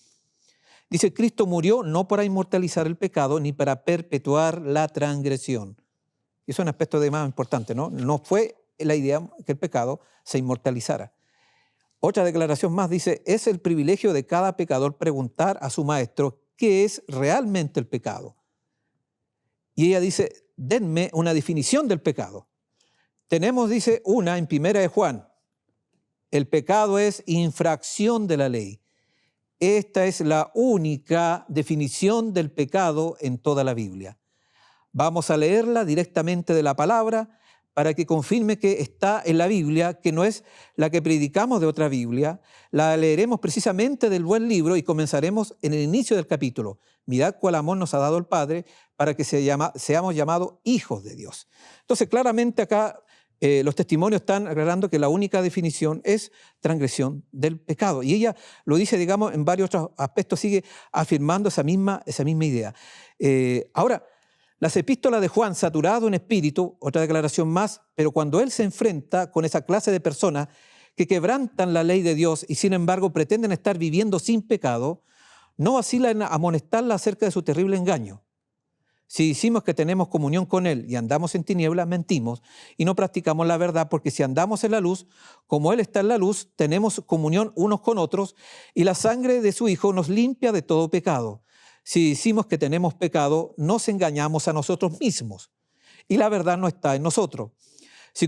Dice, Cristo murió no para inmortalizar el pecado ni para perpetuar la transgresión. Y eso es un aspecto de más importante, ¿no? No fue la idea que el pecado se inmortalizara. Otra declaración más dice, es el privilegio de cada pecador preguntar a su maestro qué es realmente el pecado. Y ella dice, denme una definición del pecado. Tenemos, dice, una en Primera de Juan. El pecado es infracción de la ley. Esta es la única definición del pecado en toda la Biblia. Vamos a leerla directamente de la palabra para que confirme que está en la Biblia, que no es la que predicamos de otra Biblia. La leeremos precisamente del buen libro y comenzaremos en el inicio del capítulo. Mirad cuál amor nos ha dado el Padre para que seamos llamados hijos de Dios. Entonces, claramente acá los testimonios están aclarando que la única definición es transgresión del pecado. Y ella lo dice, digamos, en varios otros aspectos, sigue afirmando esa misma idea. Ahora, las epístolas de Juan, saturado en espíritu, otra declaración más, pero cuando él se enfrenta con esa clase de personas que quebrantan la ley de Dios y sin embargo pretenden estar viviendo sin pecado, no vacila en amonestarla acerca de su terrible engaño. Si decimos que tenemos comunión con Él y andamos en tinieblas, mentimos y no practicamos la verdad, porque si andamos en la luz, como Él está en la luz, tenemos comunión unos con otros y la sangre de su Hijo nos limpia de todo pecado. Si decimos que tenemos pecado, nos engañamos a nosotros mismos y la verdad no está en nosotros. Si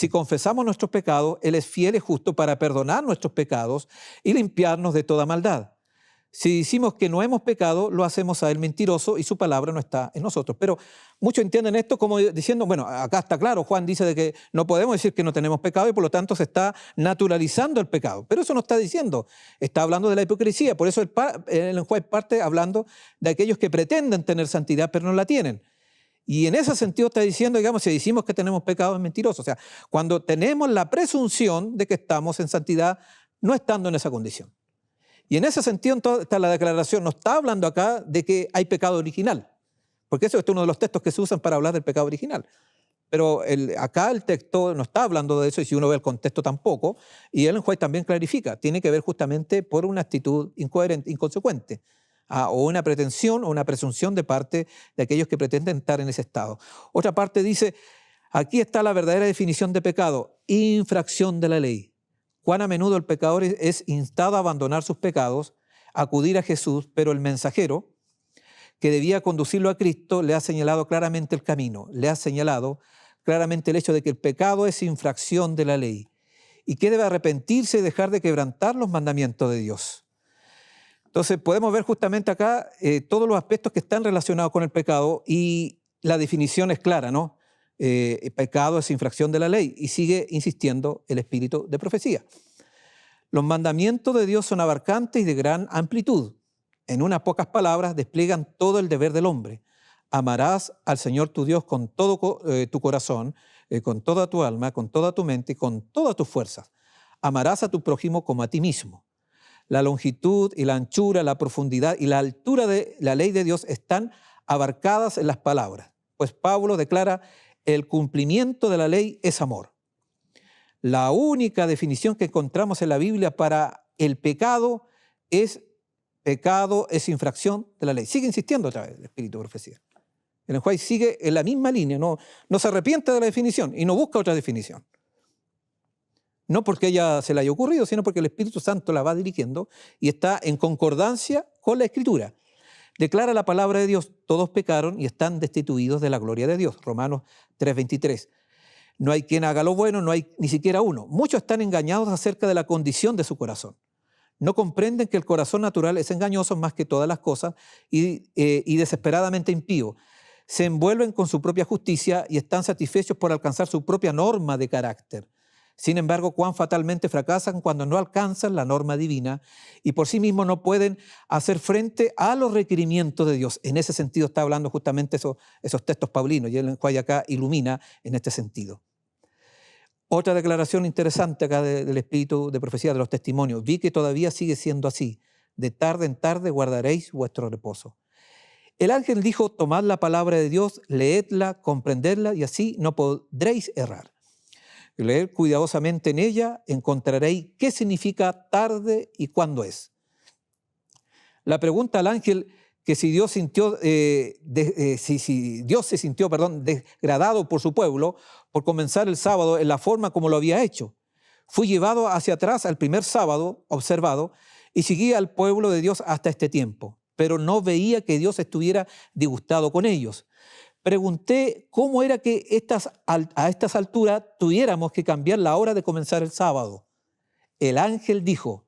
confesamos nuestros pecados, Él es fiel y justo para perdonar nuestros pecados y limpiarnos de toda maldad. Si decimos que no hemos pecado, lo hacemos a Él mentiroso y su palabra no está en nosotros. Pero muchos entienden esto como diciendo, bueno, acá está claro, Juan dice de que no podemos decir que no tenemos pecado y por lo tanto se está naturalizando el pecado. Pero eso no está diciendo, está hablando de la hipocresía. Por eso el juez parte hablando de aquellos que pretenden tener santidad pero no la tienen. Y en ese sentido está diciendo, digamos, si decimos que tenemos pecado es mentiroso. O sea, cuando tenemos la presunción de que estamos en santidad no estando en esa condición. Y en ese sentido entonces está la declaración, no está hablando acá de que hay pecado original, porque eso es uno de los textos que se usan para hablar del pecado original. pero acá el texto no está hablando de eso, y si uno ve el contexto tampoco, y Ellen White también clarifica, tiene que ver justamente por una actitud incoherente, inconsecuente, o una pretensión o una presunción de parte de aquellos que pretenden estar en ese estado. Otra parte dice, aquí está la verdadera definición de pecado, infracción de la ley. Cuán a menudo el pecador es instado a abandonar sus pecados, a acudir a Jesús, pero el mensajero, que debía conducirlo a Cristo, le ha señalado claramente el camino, le ha señalado claramente el hecho de que el pecado es infracción de la ley y que debe arrepentirse y dejar de quebrantar los mandamientos de Dios. Entonces podemos ver justamente acá todos los aspectos que están relacionados con el pecado, y la definición es clara, ¿no? El pecado es infracción de la ley, y sigue insistiendo el espíritu de profecía. Los mandamientos de Dios son abarcantes y de gran amplitud. En unas pocas palabras despliegan todo el deber del hombre. Amarás al Señor tu Dios con todo tu corazón, con toda tu alma, con toda tu mente y con todas tus fuerzas. Amarás a tu prójimo como a ti mismo. La longitud y la anchura, la profundidad y la altura de la ley de Dios están abarcadas en las palabras. Pues Pablo declara, el cumplimiento de la ley es amor. La única definición que encontramos en la Biblia para el pecado es infracción de la ley. Sigue insistiendo otra vez el espíritu de profecía. El White sigue en la misma línea, no se arrepiente de la definición y no busca otra definición. No porque ella se le haya ocurrido, sino porque el Espíritu Santo la va dirigiendo y está en concordancia con la Escritura. Declara la palabra de Dios, todos pecaron y están destituidos de la gloria de Dios. Romanos 3:23. No hay quien haga lo bueno, no hay ni siquiera uno. Muchos están engañados acerca de la condición de su corazón. No comprenden que el corazón natural es engañoso más que todas las cosas y desesperadamente impío. Se envuelven con su propia justicia y están satisfechos por alcanzar su propia norma de carácter. Sin embargo, cuán fatalmente fracasan cuando no alcanzan la norma divina y por sí mismos no pueden hacer frente a los requerimientos de Dios. En ese sentido está hablando justamente esos textos paulinos, y el cual acá ilumina en este sentido. Otra declaración interesante acá del espíritu de profecía de los testimonios. Vi que todavía sigue siendo así. De tarde en tarde guardaréis vuestro reposo. El ángel dijo, tomad la palabra de Dios, leedla, comprendedla, y así no podréis errar. Leed cuidadosamente en ella, encontraréis qué significa tarde y cuándo es. La pregunta al ángel que si Dios se sintió degradado por su pueblo por comenzar el sábado en la forma como lo había hecho. Fui llevado hacia atrás al primer sábado observado y seguí al pueblo de Dios hasta este tiempo, pero no veía que Dios estuviera disgustado con ellos. Pregunté cómo era que a estas alturas tuviéramos que cambiar la hora de comenzar el sábado. El ángel dijo,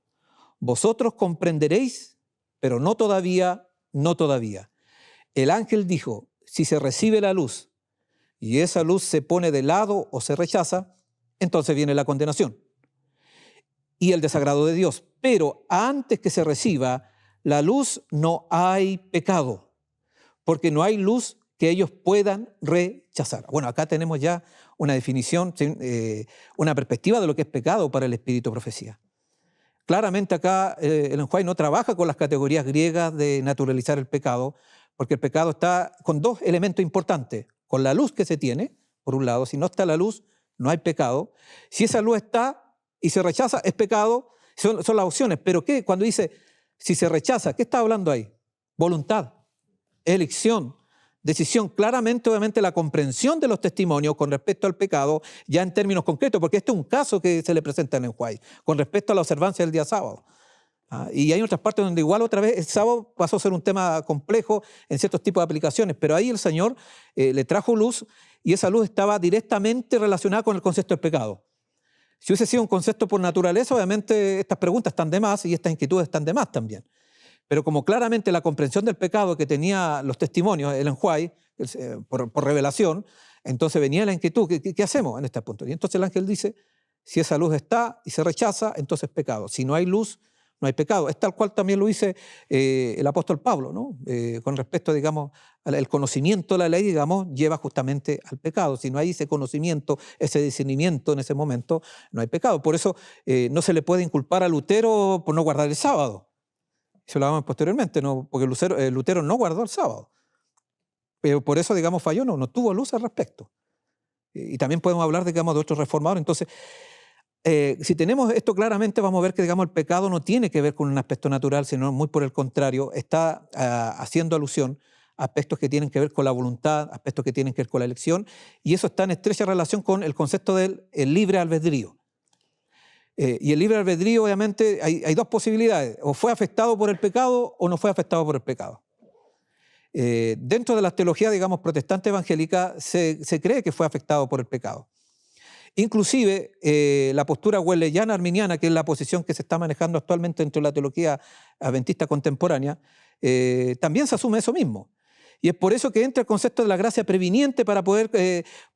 vosotros comprenderéis, pero no todavía, no todavía. El ángel dijo, si se recibe la luz y esa luz se pone de lado o se rechaza, entonces viene la condenación y el desagrado de Dios. Pero antes que se reciba la luz no hay pecado, porque no hay luz que ellos puedan rechazar. Bueno, acá tenemos ya una definición, una perspectiva de lo que es pecado para el espíritu de profecía. Claramente acá Ellen White no trabaja con las categorías griegas de naturalizar el pecado, porque el pecado está con dos elementos importantes. Con la luz que se tiene, por un lado, si no está la luz, no hay pecado. Si esa luz está y se rechaza, es pecado, son las opciones. Pero ¿qué? Cuando dice, si se rechaza, ¿qué está hablando ahí? Voluntad, elección, decisión. Claramente, obviamente, la comprensión de los testimonios con respecto al pecado, ya en términos concretos, porque este es un caso que se le presenta en Ellen White, con respecto a la observancia del día sábado. Y hay otras partes donde igual otra vez el sábado pasó a ser un tema complejo en ciertos tipos de aplicaciones, pero ahí el Señor le trajo luz y esa luz estaba directamente relacionada con el concepto del pecado. Si hubiese sido un concepto por naturaleza, obviamente estas preguntas están de más y estas inquietudes están de más también. Pero como claramente la comprensión del pecado que tenía los testimonios, Ellen White, por revelación, entonces venía la inquietud, ¿qué hacemos en este punto? Y entonces el ángel dice, si esa luz está y se rechaza, entonces es pecado. Si no hay luz, no hay pecado. Es tal cual también lo dice el apóstol Pablo, ¿no? Con respecto, digamos, al conocimiento de la ley, digamos, lleva justamente al pecado. Si no hay ese conocimiento, ese discernimiento en ese momento, no hay pecado. Por eso no se le puede inculpar a Lutero por no guardar el sábado. Eso lo hablamos posteriormente, ¿no? Porque Lutero no guardó el sábado. Pero por eso, digamos, falló, no tuvo luz al respecto. Y también podemos hablar, digamos, de otros reformadores. Entonces, si tenemos esto claramente, vamos a ver que, digamos, el pecado no tiene que ver con un aspecto natural, sino muy por el contrario, está haciendo alusión a aspectos que tienen que ver con la voluntad, aspectos que tienen que ver con la elección, y eso está en estrecha relación con el concepto del el libre albedrío. Y el libre albedrío, obviamente, hay dos posibilidades: o fue afectado por el pecado o no fue afectado por el pecado. Dentro de la teología, digamos, protestante evangélica, se cree que fue afectado por el pecado. Inclusive, la postura wesleyana arminiana, que es la posición que se está manejando actualmente dentro de la teología adventista contemporánea, también se asume eso mismo. Y es por eso que entra el concepto de la gracia previniente para poder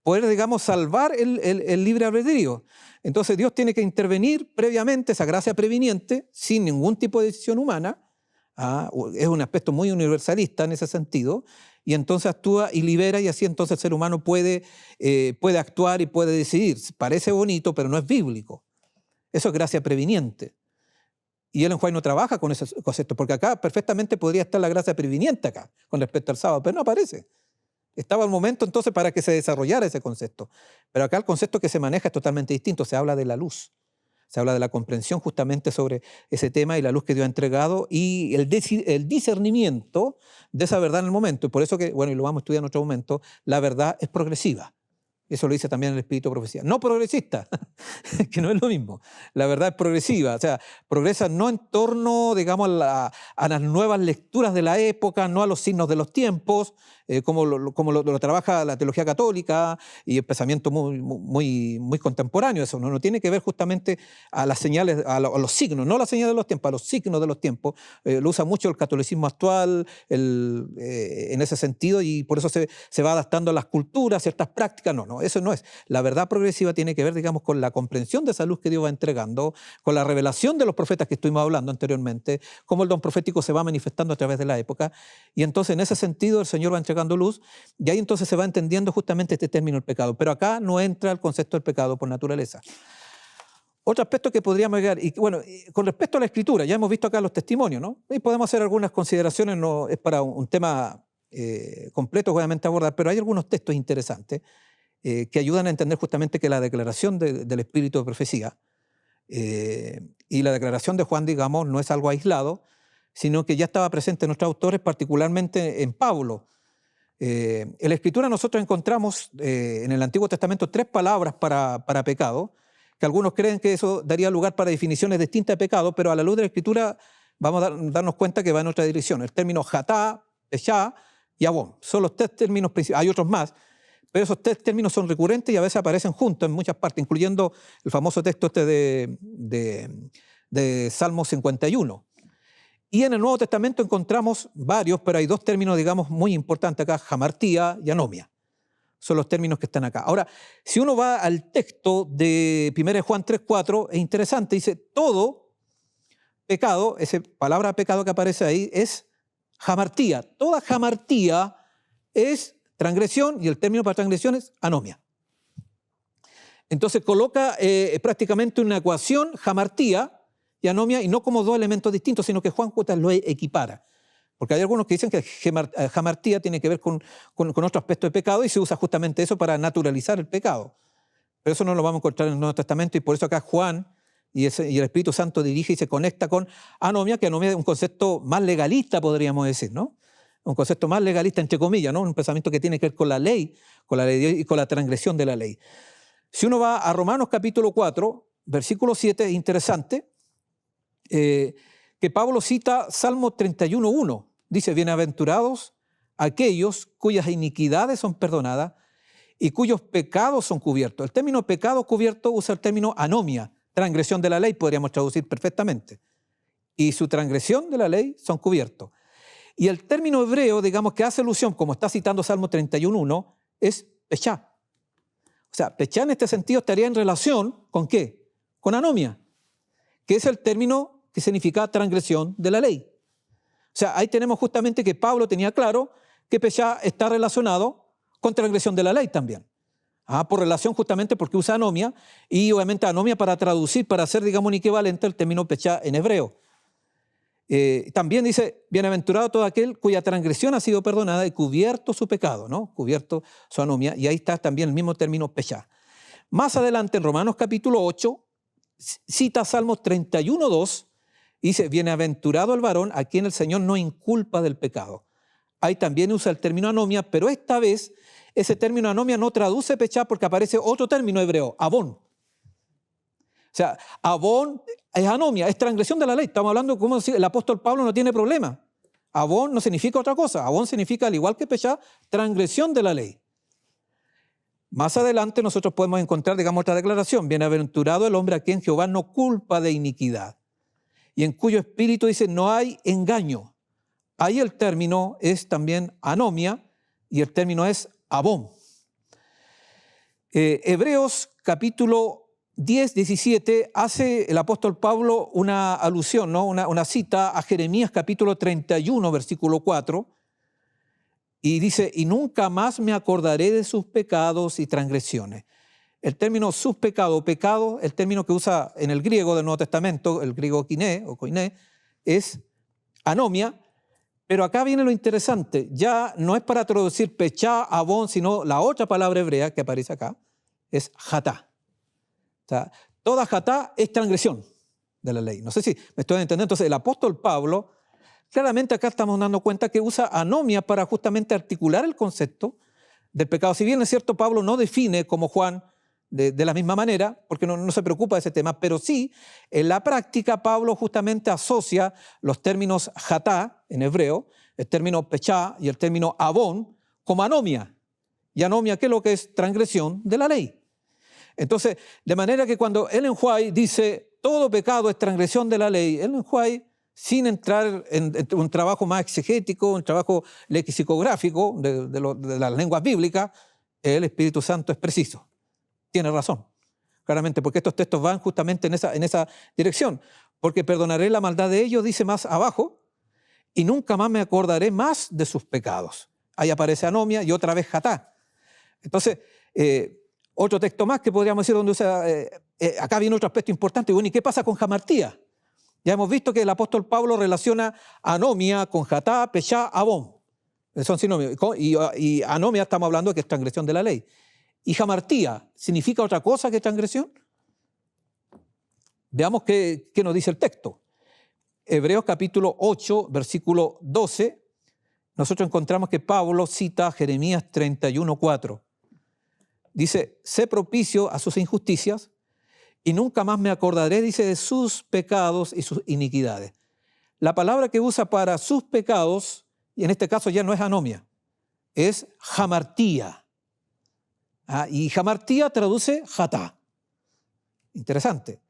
digamos, salvar el libre albedrío. Entonces Dios tiene que intervenir previamente, esa gracia previniente, sin ningún tipo de decisión humana. Es un aspecto muy universalista en ese sentido, y entonces actúa y libera, y así entonces el ser humano puede actuar y puede decidir. Parece bonito, pero no es bíblico. Eso es gracia previniente. Y Ellen White no trabaja con ese concepto, porque acá perfectamente podría estar la gracia previniente acá, con respecto al sábado, pero no aparece. Estaba el momento entonces para que se desarrollara ese concepto. Pero acá el concepto que se maneja es totalmente distinto, se habla de la luz. Se habla de la comprensión justamente sobre ese tema y la luz que Dios ha entregado y el discernimiento de esa verdad en el momento. Y por eso que, bueno, y lo vamos a estudiar en otro momento, la verdad es progresiva. Eso lo dice también el Espíritu de Profecía. No progresista, que no es lo mismo. La verdad es progresiva, o sea, progresa no en torno, digamos, a las nuevas lecturas de la época, no a los signos de los tiempos, como lo trabaja la teología católica y el pensamiento muy contemporáneo. Eso no tiene que ver justamente a las señales, a los signos, no a las señales de los tiempos, a los signos de los tiempos. Lo usa mucho el catolicismo actual en ese sentido, y por eso se va adaptando a las culturas, ciertas prácticas. No, eso no es. La verdad progresiva tiene que ver, digamos, con la comprensión de esa luz que Dios va entregando, con la revelación de los profetas que estuvimos hablando anteriormente, cómo el don profético se va manifestando a través de la época, y entonces en ese sentido el Señor va entregando luz, y ahí entonces se va entendiendo justamente este término, el pecado. Pero acá no entra el concepto del pecado por naturaleza. Otro aspecto que podríamos llegar, y bueno, con respecto a la Escritura, ya hemos visto acá los testimonios, ¿no? Y podemos hacer algunas consideraciones, no es para un tema completo obviamente abordar, pero hay algunos textos interesantes que ayudan a entender justamente que la declaración del Espíritu de Profecía y la declaración de Juan, digamos, no es algo aislado, sino que ya estaba presente en nuestros autores, particularmente en Pablo. En la Escritura nosotros encontramos en el Antiguo Testamento 3 palabras para pecado, que algunos creen que eso daría lugar para definiciones distintas de pecado, pero a la luz de la Escritura vamos a darnos cuenta que va en otra dirección. El término jatá, peshá y abón son los 3 términos principales. Hay otros más, pero esos 3 términos son recurrentes y a veces aparecen juntos en muchas partes, incluyendo el famoso texto de Salmo 51. Y en el Nuevo Testamento encontramos varios, pero hay 2 términos, digamos, muy importantes acá: jamartía y anomia. Son los términos que están acá. Ahora, si uno va al texto de 1 Juan 3:4, es interesante, dice: todo pecado, esa palabra pecado que aparece ahí, es jamartía. Toda jamartía es transgresión, y el término para transgresión es anomia. Entonces coloca prácticamente una ecuación, jamartía y anomia, y no como 2 elementos distintos, sino que Juan Cuotas lo equipara. Porque hay algunos que dicen que jamartía tiene que ver con otro aspecto de pecado, y se usa justamente eso para naturalizar el pecado. Pero eso no lo vamos a encontrar en el Nuevo Testamento, y por eso acá Juan y el Espíritu Santo dirige y se conecta con anomia, que anomia es un concepto más legalista, podríamos decir, ¿no? Un concepto más legalista, entre comillas, ¿no? Un pensamiento que tiene que ver con la ley de Dios y con la transgresión de la ley. Si uno va a Romanos capítulo 4, versículo 7, es interesante que Pablo cita Salmo 31:1. Dice: bienaventurados aquellos cuyas iniquidades son perdonadas y cuyos pecados son cubiertos. El término pecado cubierto usa el término anomia, transgresión de la ley, podríamos traducir perfectamente. Y su transgresión de la ley son cubiertos. Y el término hebreo, digamos, que hace alusión, como está citando Salmo 31:1, es pechá. O sea, pechá en este sentido estaría en relación ¿con qué? Con anomia, que es el término que significa transgresión de la ley. O sea, ahí tenemos justamente que Pablo tenía claro que pechá está relacionado con transgresión de la ley también. Por relación justamente porque usa anomia, y obviamente anomia para traducir, para hacer, digamos, un equivalente al término pechá en hebreo. También dice, bienaventurado todo aquel cuya transgresión ha sido perdonada y cubierto su pecado, ¿no? Cubierto su anomia. Y ahí está también el mismo término pechá. Más adelante, en Romanos capítulo 8, cita Salmos 31:2, y dice, bienaventurado el varón a quien el Señor no inculpa del pecado. Ahí también usa el término anomia, pero esta vez ese término anomia no traduce pechá porque aparece otro término hebreo, abón. O sea, abón es anomia, es transgresión de la ley. Estamos hablando como si el apóstol Pablo no tiene problema. Abón no significa otra cosa. Abón significa, al igual que pechá, transgresión de la ley. Más adelante nosotros podemos encontrar, digamos, otra declaración. Bienaventurado el hombre a quien Jehová no culpa de iniquidad y en cuyo espíritu dice no hay engaño. Ahí el término es también anomia y el término es abón. Hebreos capítulo 10, 17 hace el apóstol Pablo una alusión, ¿no? una cita a Jeremías capítulo 31, versículo 4, y dice, y nunca más me acordaré de sus pecados y transgresiones. El término sus pecados, pecado, el término que usa en el griego del Nuevo Testamento, el griego kiné o koiné, es anomia, pero acá viene lo interesante, ya no es para traducir pechá, abón, sino la otra palabra hebrea que aparece acá, es jatá. O sea, toda jatá es transgresión de la ley. No sé si me estoy entendiendo. Entonces, el apóstol Pablo, claramente acá estamos dando cuenta que usa anomia para justamente articular el concepto del pecado. Si bien es cierto, Pablo no define como Juan de la misma manera, porque no se preocupa de ese tema, pero sí, en la práctica, Pablo justamente asocia los términos jatá, en hebreo, el término pechá y el término abón, como anomia. Y anomia, ¿qué es lo que es? Transgresión de la ley. Entonces, de manera que cuando Ellen White dice todo pecado es transgresión de la ley, Ellen White, sin entrar en un trabajo más exegético, un trabajo lexicográfico de las lenguas bíblicas, el Espíritu Santo es preciso. Tiene razón, claramente, porque estos textos van justamente en esa dirección. Porque perdonaré la maldad de ellos, dice más abajo, y nunca más me acordaré más de sus pecados. Ahí aparece anomia y otra vez jatá. Entonces, otro texto más que podríamos decir donde usa, acá viene otro aspecto importante. Bueno, ¿y qué pasa con jamartía? Ya hemos visto que el apóstol Pablo relaciona anomia con jatá, pechá, abón. Son sinónimos. Y anomia estamos hablando de que es transgresión de la ley. ¿Y jamartía significa otra cosa que transgresión? Veamos qué nos dice el texto. Hebreos capítulo 8, versículo 12, nosotros encontramos que Pablo cita Jeremías 31, 4. Dice, sé propicio a sus injusticias y nunca más me acordaré, dice, de sus pecados y sus iniquidades. La palabra que usa para sus pecados, y en este caso ya no es anomia, es jamartía. Y jamartía traduce jatá. Interesante.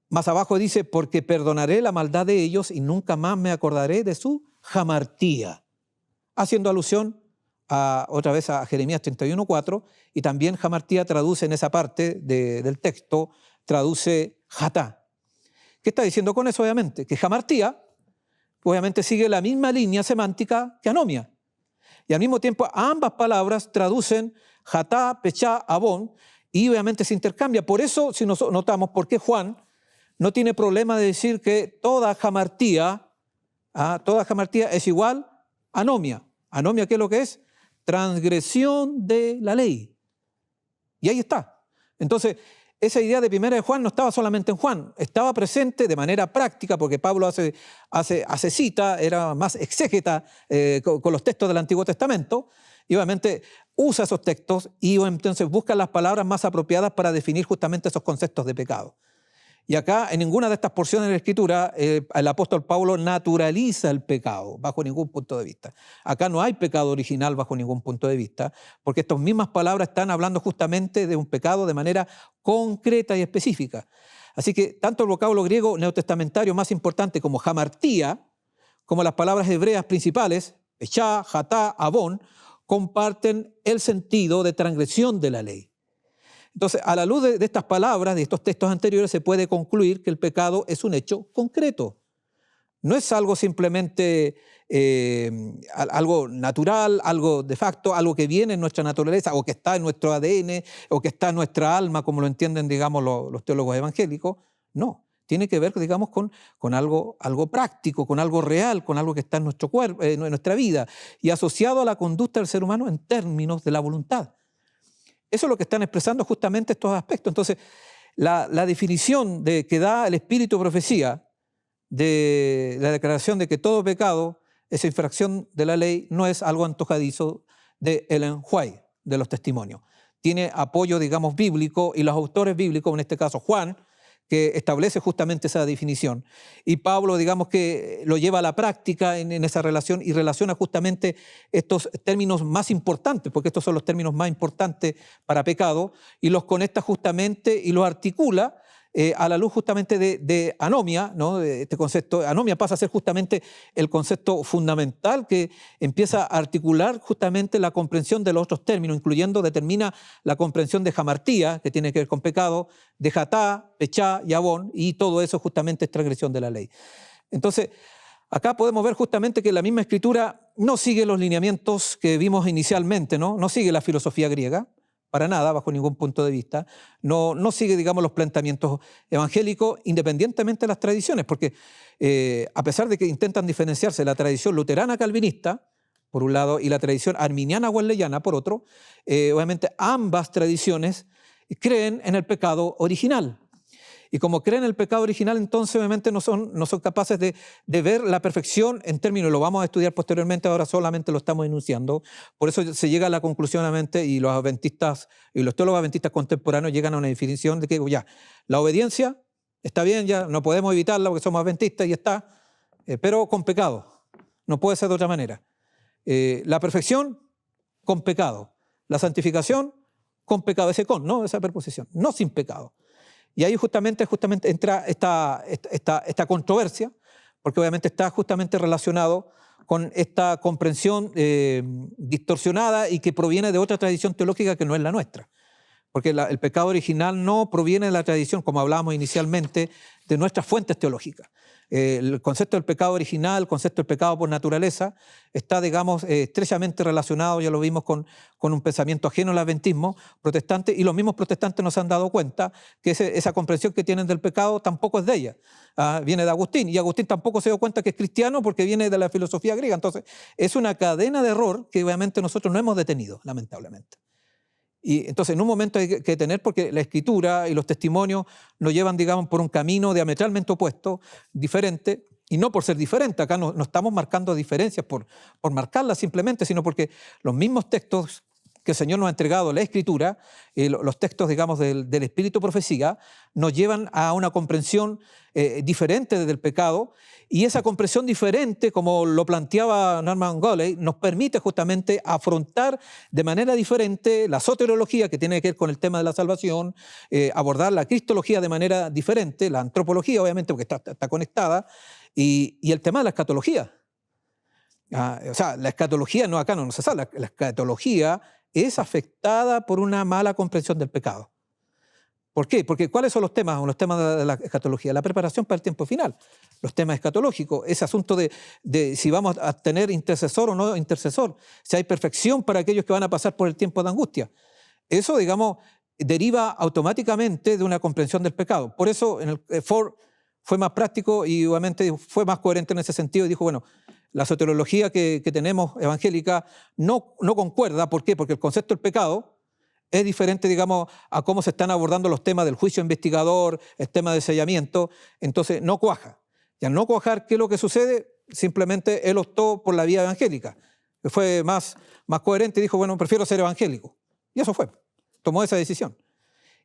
Más abajo dice, porque perdonaré la maldad de ellos y nunca más me acordaré de su jamartía. Haciendo alusión otra vez a Jeremías 31:4, y también jamartía traduce en esa parte del texto, traduce jatá. ¿Qué está diciendo con eso? Obviamente, que jamartía obviamente sigue la misma línea semántica que anomia. Y al mismo tiempo ambas palabras traducen jatá, pechá, abón, y obviamente se intercambia. Por eso, si nos notamos, ¿por qué Juan no tiene problema de decir que toda jamartía es igual a anomia? Anomia, ¿qué es lo que es? Transgresión de la ley. Y ahí está. Entonces, esa idea de primera de Juan no estaba solamente en Juan, estaba presente de manera práctica, porque Pablo hace cita, era más exégeta con los textos del Antiguo Testamento, y obviamente usa esos textos y entonces busca las palabras más apropiadas para definir justamente esos conceptos de pecado. Y acá, en ninguna de estas porciones de la Escritura, el apóstol Pablo naturaliza el pecado bajo ningún punto de vista. Acá no hay pecado original bajo ningún punto de vista, porque estas mismas palabras están hablando justamente de un pecado de manera concreta y específica. Así que tanto el vocablo griego neotestamentario más importante como jamartía, como las palabras hebreas principales, pechá, jatá, abón, comparten el sentido de transgresión de la ley. Entonces, a la luz de estas palabras, de estos textos anteriores, se puede concluir que el pecado es un hecho concreto. No es algo simplemente algo natural, algo de facto, algo que viene en nuestra naturaleza o que está en nuestro ADN o que está en nuestra alma, como lo entienden, digamos, los teólogos evangélicos. No, tiene que ver, digamos, con algo práctico, con algo real, con algo que está en nuestro cuerpo, en nuestra vida, y asociado a la conducta del ser humano en términos de la voluntad. Eso es lo que están expresando justamente estos aspectos. Entonces, la definición que da el espíritu de profecía de la declaración de que todo pecado es infracción de la ley no es algo antojadizo de Ellen White, de los testimonios. Tiene apoyo, digamos, bíblico, y los autores bíblicos, en este caso Juan, que establece justamente esa definición. Y Pablo, digamos, que lo lleva a la práctica en esa relación y relaciona justamente estos términos más importantes, porque estos son los términos más importantes para pecado, y los conecta justamente y los articula a la luz justamente de anomia, ¿no? Este concepto, anomia pasa a ser justamente el concepto fundamental que empieza a articular justamente la comprensión de los otros términos, incluyendo, determina la comprensión de jamartía, que tiene que ver con pecado, de jatá, pechá y abón, y todo eso justamente es transgresión de la ley. Entonces, acá podemos ver justamente que la misma escritura no sigue los lineamientos que vimos inicialmente, no sigue la filosofía griega, para nada, bajo ningún punto de vista, no sigue, digamos, los planteamientos evangélicos, independientemente de las tradiciones, porque a pesar de que intentan diferenciarse la tradición luterana calvinista, por un lado, y la tradición arminiana wesleyana, por otro, obviamente ambas tradiciones creen en el pecado original. Y como creen en el pecado original, entonces obviamente no son capaces de ver la perfección en términos, lo vamos a estudiar posteriormente, ahora solamente lo estamos enunciando. Por eso se llega a la conclusión, obviamente, y los adventistas y los teólogos adventistas contemporáneos llegan a una definición de que ya, la obediencia está bien, ya no podemos evitarla porque somos adventistas y está, pero con pecado, no puede ser de otra manera. La perfección, con pecado. La santificación, con pecado. Ese con, ¿no? Esa preposición, no sin pecado. Y ahí justamente entra esta controversia, porque obviamente está justamente relacionado con esta comprensión distorsionada y que proviene de otra tradición teológica que no es la nuestra. Porque el pecado original no proviene de la tradición, como hablábamos inicialmente, de nuestras fuentes teológicas. El concepto del pecado original, el concepto del pecado por naturaleza, está, digamos, estrechamente relacionado, ya lo vimos, con un pensamiento ajeno al adventismo protestante, y los mismos protestantes nos han dado cuenta que esa comprensión que tienen del pecado tampoco es de ella. Viene de Agustín, y Agustín tampoco se dio cuenta que es cristiano porque viene de la filosofía griega. Entonces, es una cadena de error que obviamente nosotros no hemos detenido, lamentablemente. Y entonces en un momento hay que detener, porque la escritura y los testimonios nos llevan, digamos, por un camino diametralmente opuesto, diferente, y no por ser diferente, acá no estamos marcando diferencias por marcarlas simplemente, sino porque los mismos textos que el Señor nos ha entregado, la escritura, los textos, digamos, del espíritu profecía, nos llevan a una comprensión diferente del pecado, y esa comprensión diferente, como lo planteaba Norman Galley, nos permite justamente afrontar de manera diferente la soteriología, que tiene que ver con el tema de la salvación, abordar la cristología de manera diferente, la antropología, obviamente, porque está conectada, y el tema de la escatología. O sea, la escatología, acá no se sabe, la escatología es afectada por una mala comprensión del pecado. ¿Por qué? Porque ¿cuáles son los temas de la escatología? La preparación para el tiempo final, los temas escatológicos, ese asunto de si vamos a tener intercesor o no intercesor, si hay perfección para aquellos que van a pasar por el tiempo de angustia. Eso, digamos, deriva automáticamente de una comprensión del pecado. Por eso Ford fue más práctico y obviamente fue más coherente en ese sentido, y dijo, bueno, la soteriología que tenemos evangélica no concuerda. ¿Por qué? Porque el concepto del pecado es diferente, digamos, a cómo se están abordando los temas del juicio investigador, el tema de sellamiento. Entonces no cuaja. Y al no cuajar, ¿qué es lo que sucede? Simplemente él optó por la vía evangélica. Fue más coherente y dijo, bueno, prefiero ser evangélico. Y eso fue. Tomó esa decisión.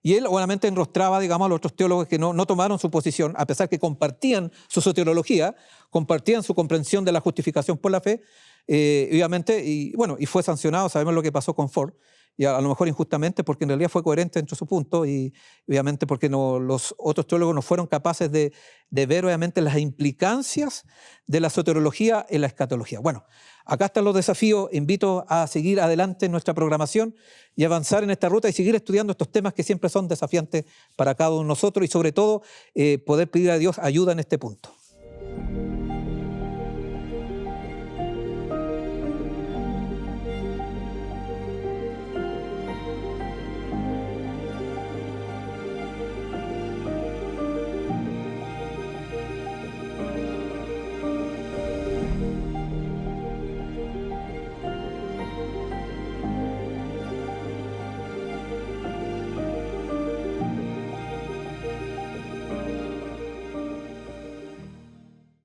Y él obviamente enrostraba, digamos, a los otros teólogos que no tomaron su posición, a pesar que compartían su soteriología, compartían su comprensión de la justificación por la fe, obviamente, y fue sancionado. Sabemos lo que pasó con Ford, y a lo mejor injustamente, porque en realidad fue coherente dentro de su punto, y obviamente porque los otros teólogos no fueron capaces de ver obviamente las implicancias de la soteriología en la escatología. Bueno, acá están los desafíos. Invito a seguir adelante en nuestra programación y avanzar en esta ruta y seguir estudiando estos temas que siempre son desafiantes para cada uno de nosotros, y sobre todo poder pedir a Dios ayuda en este punto.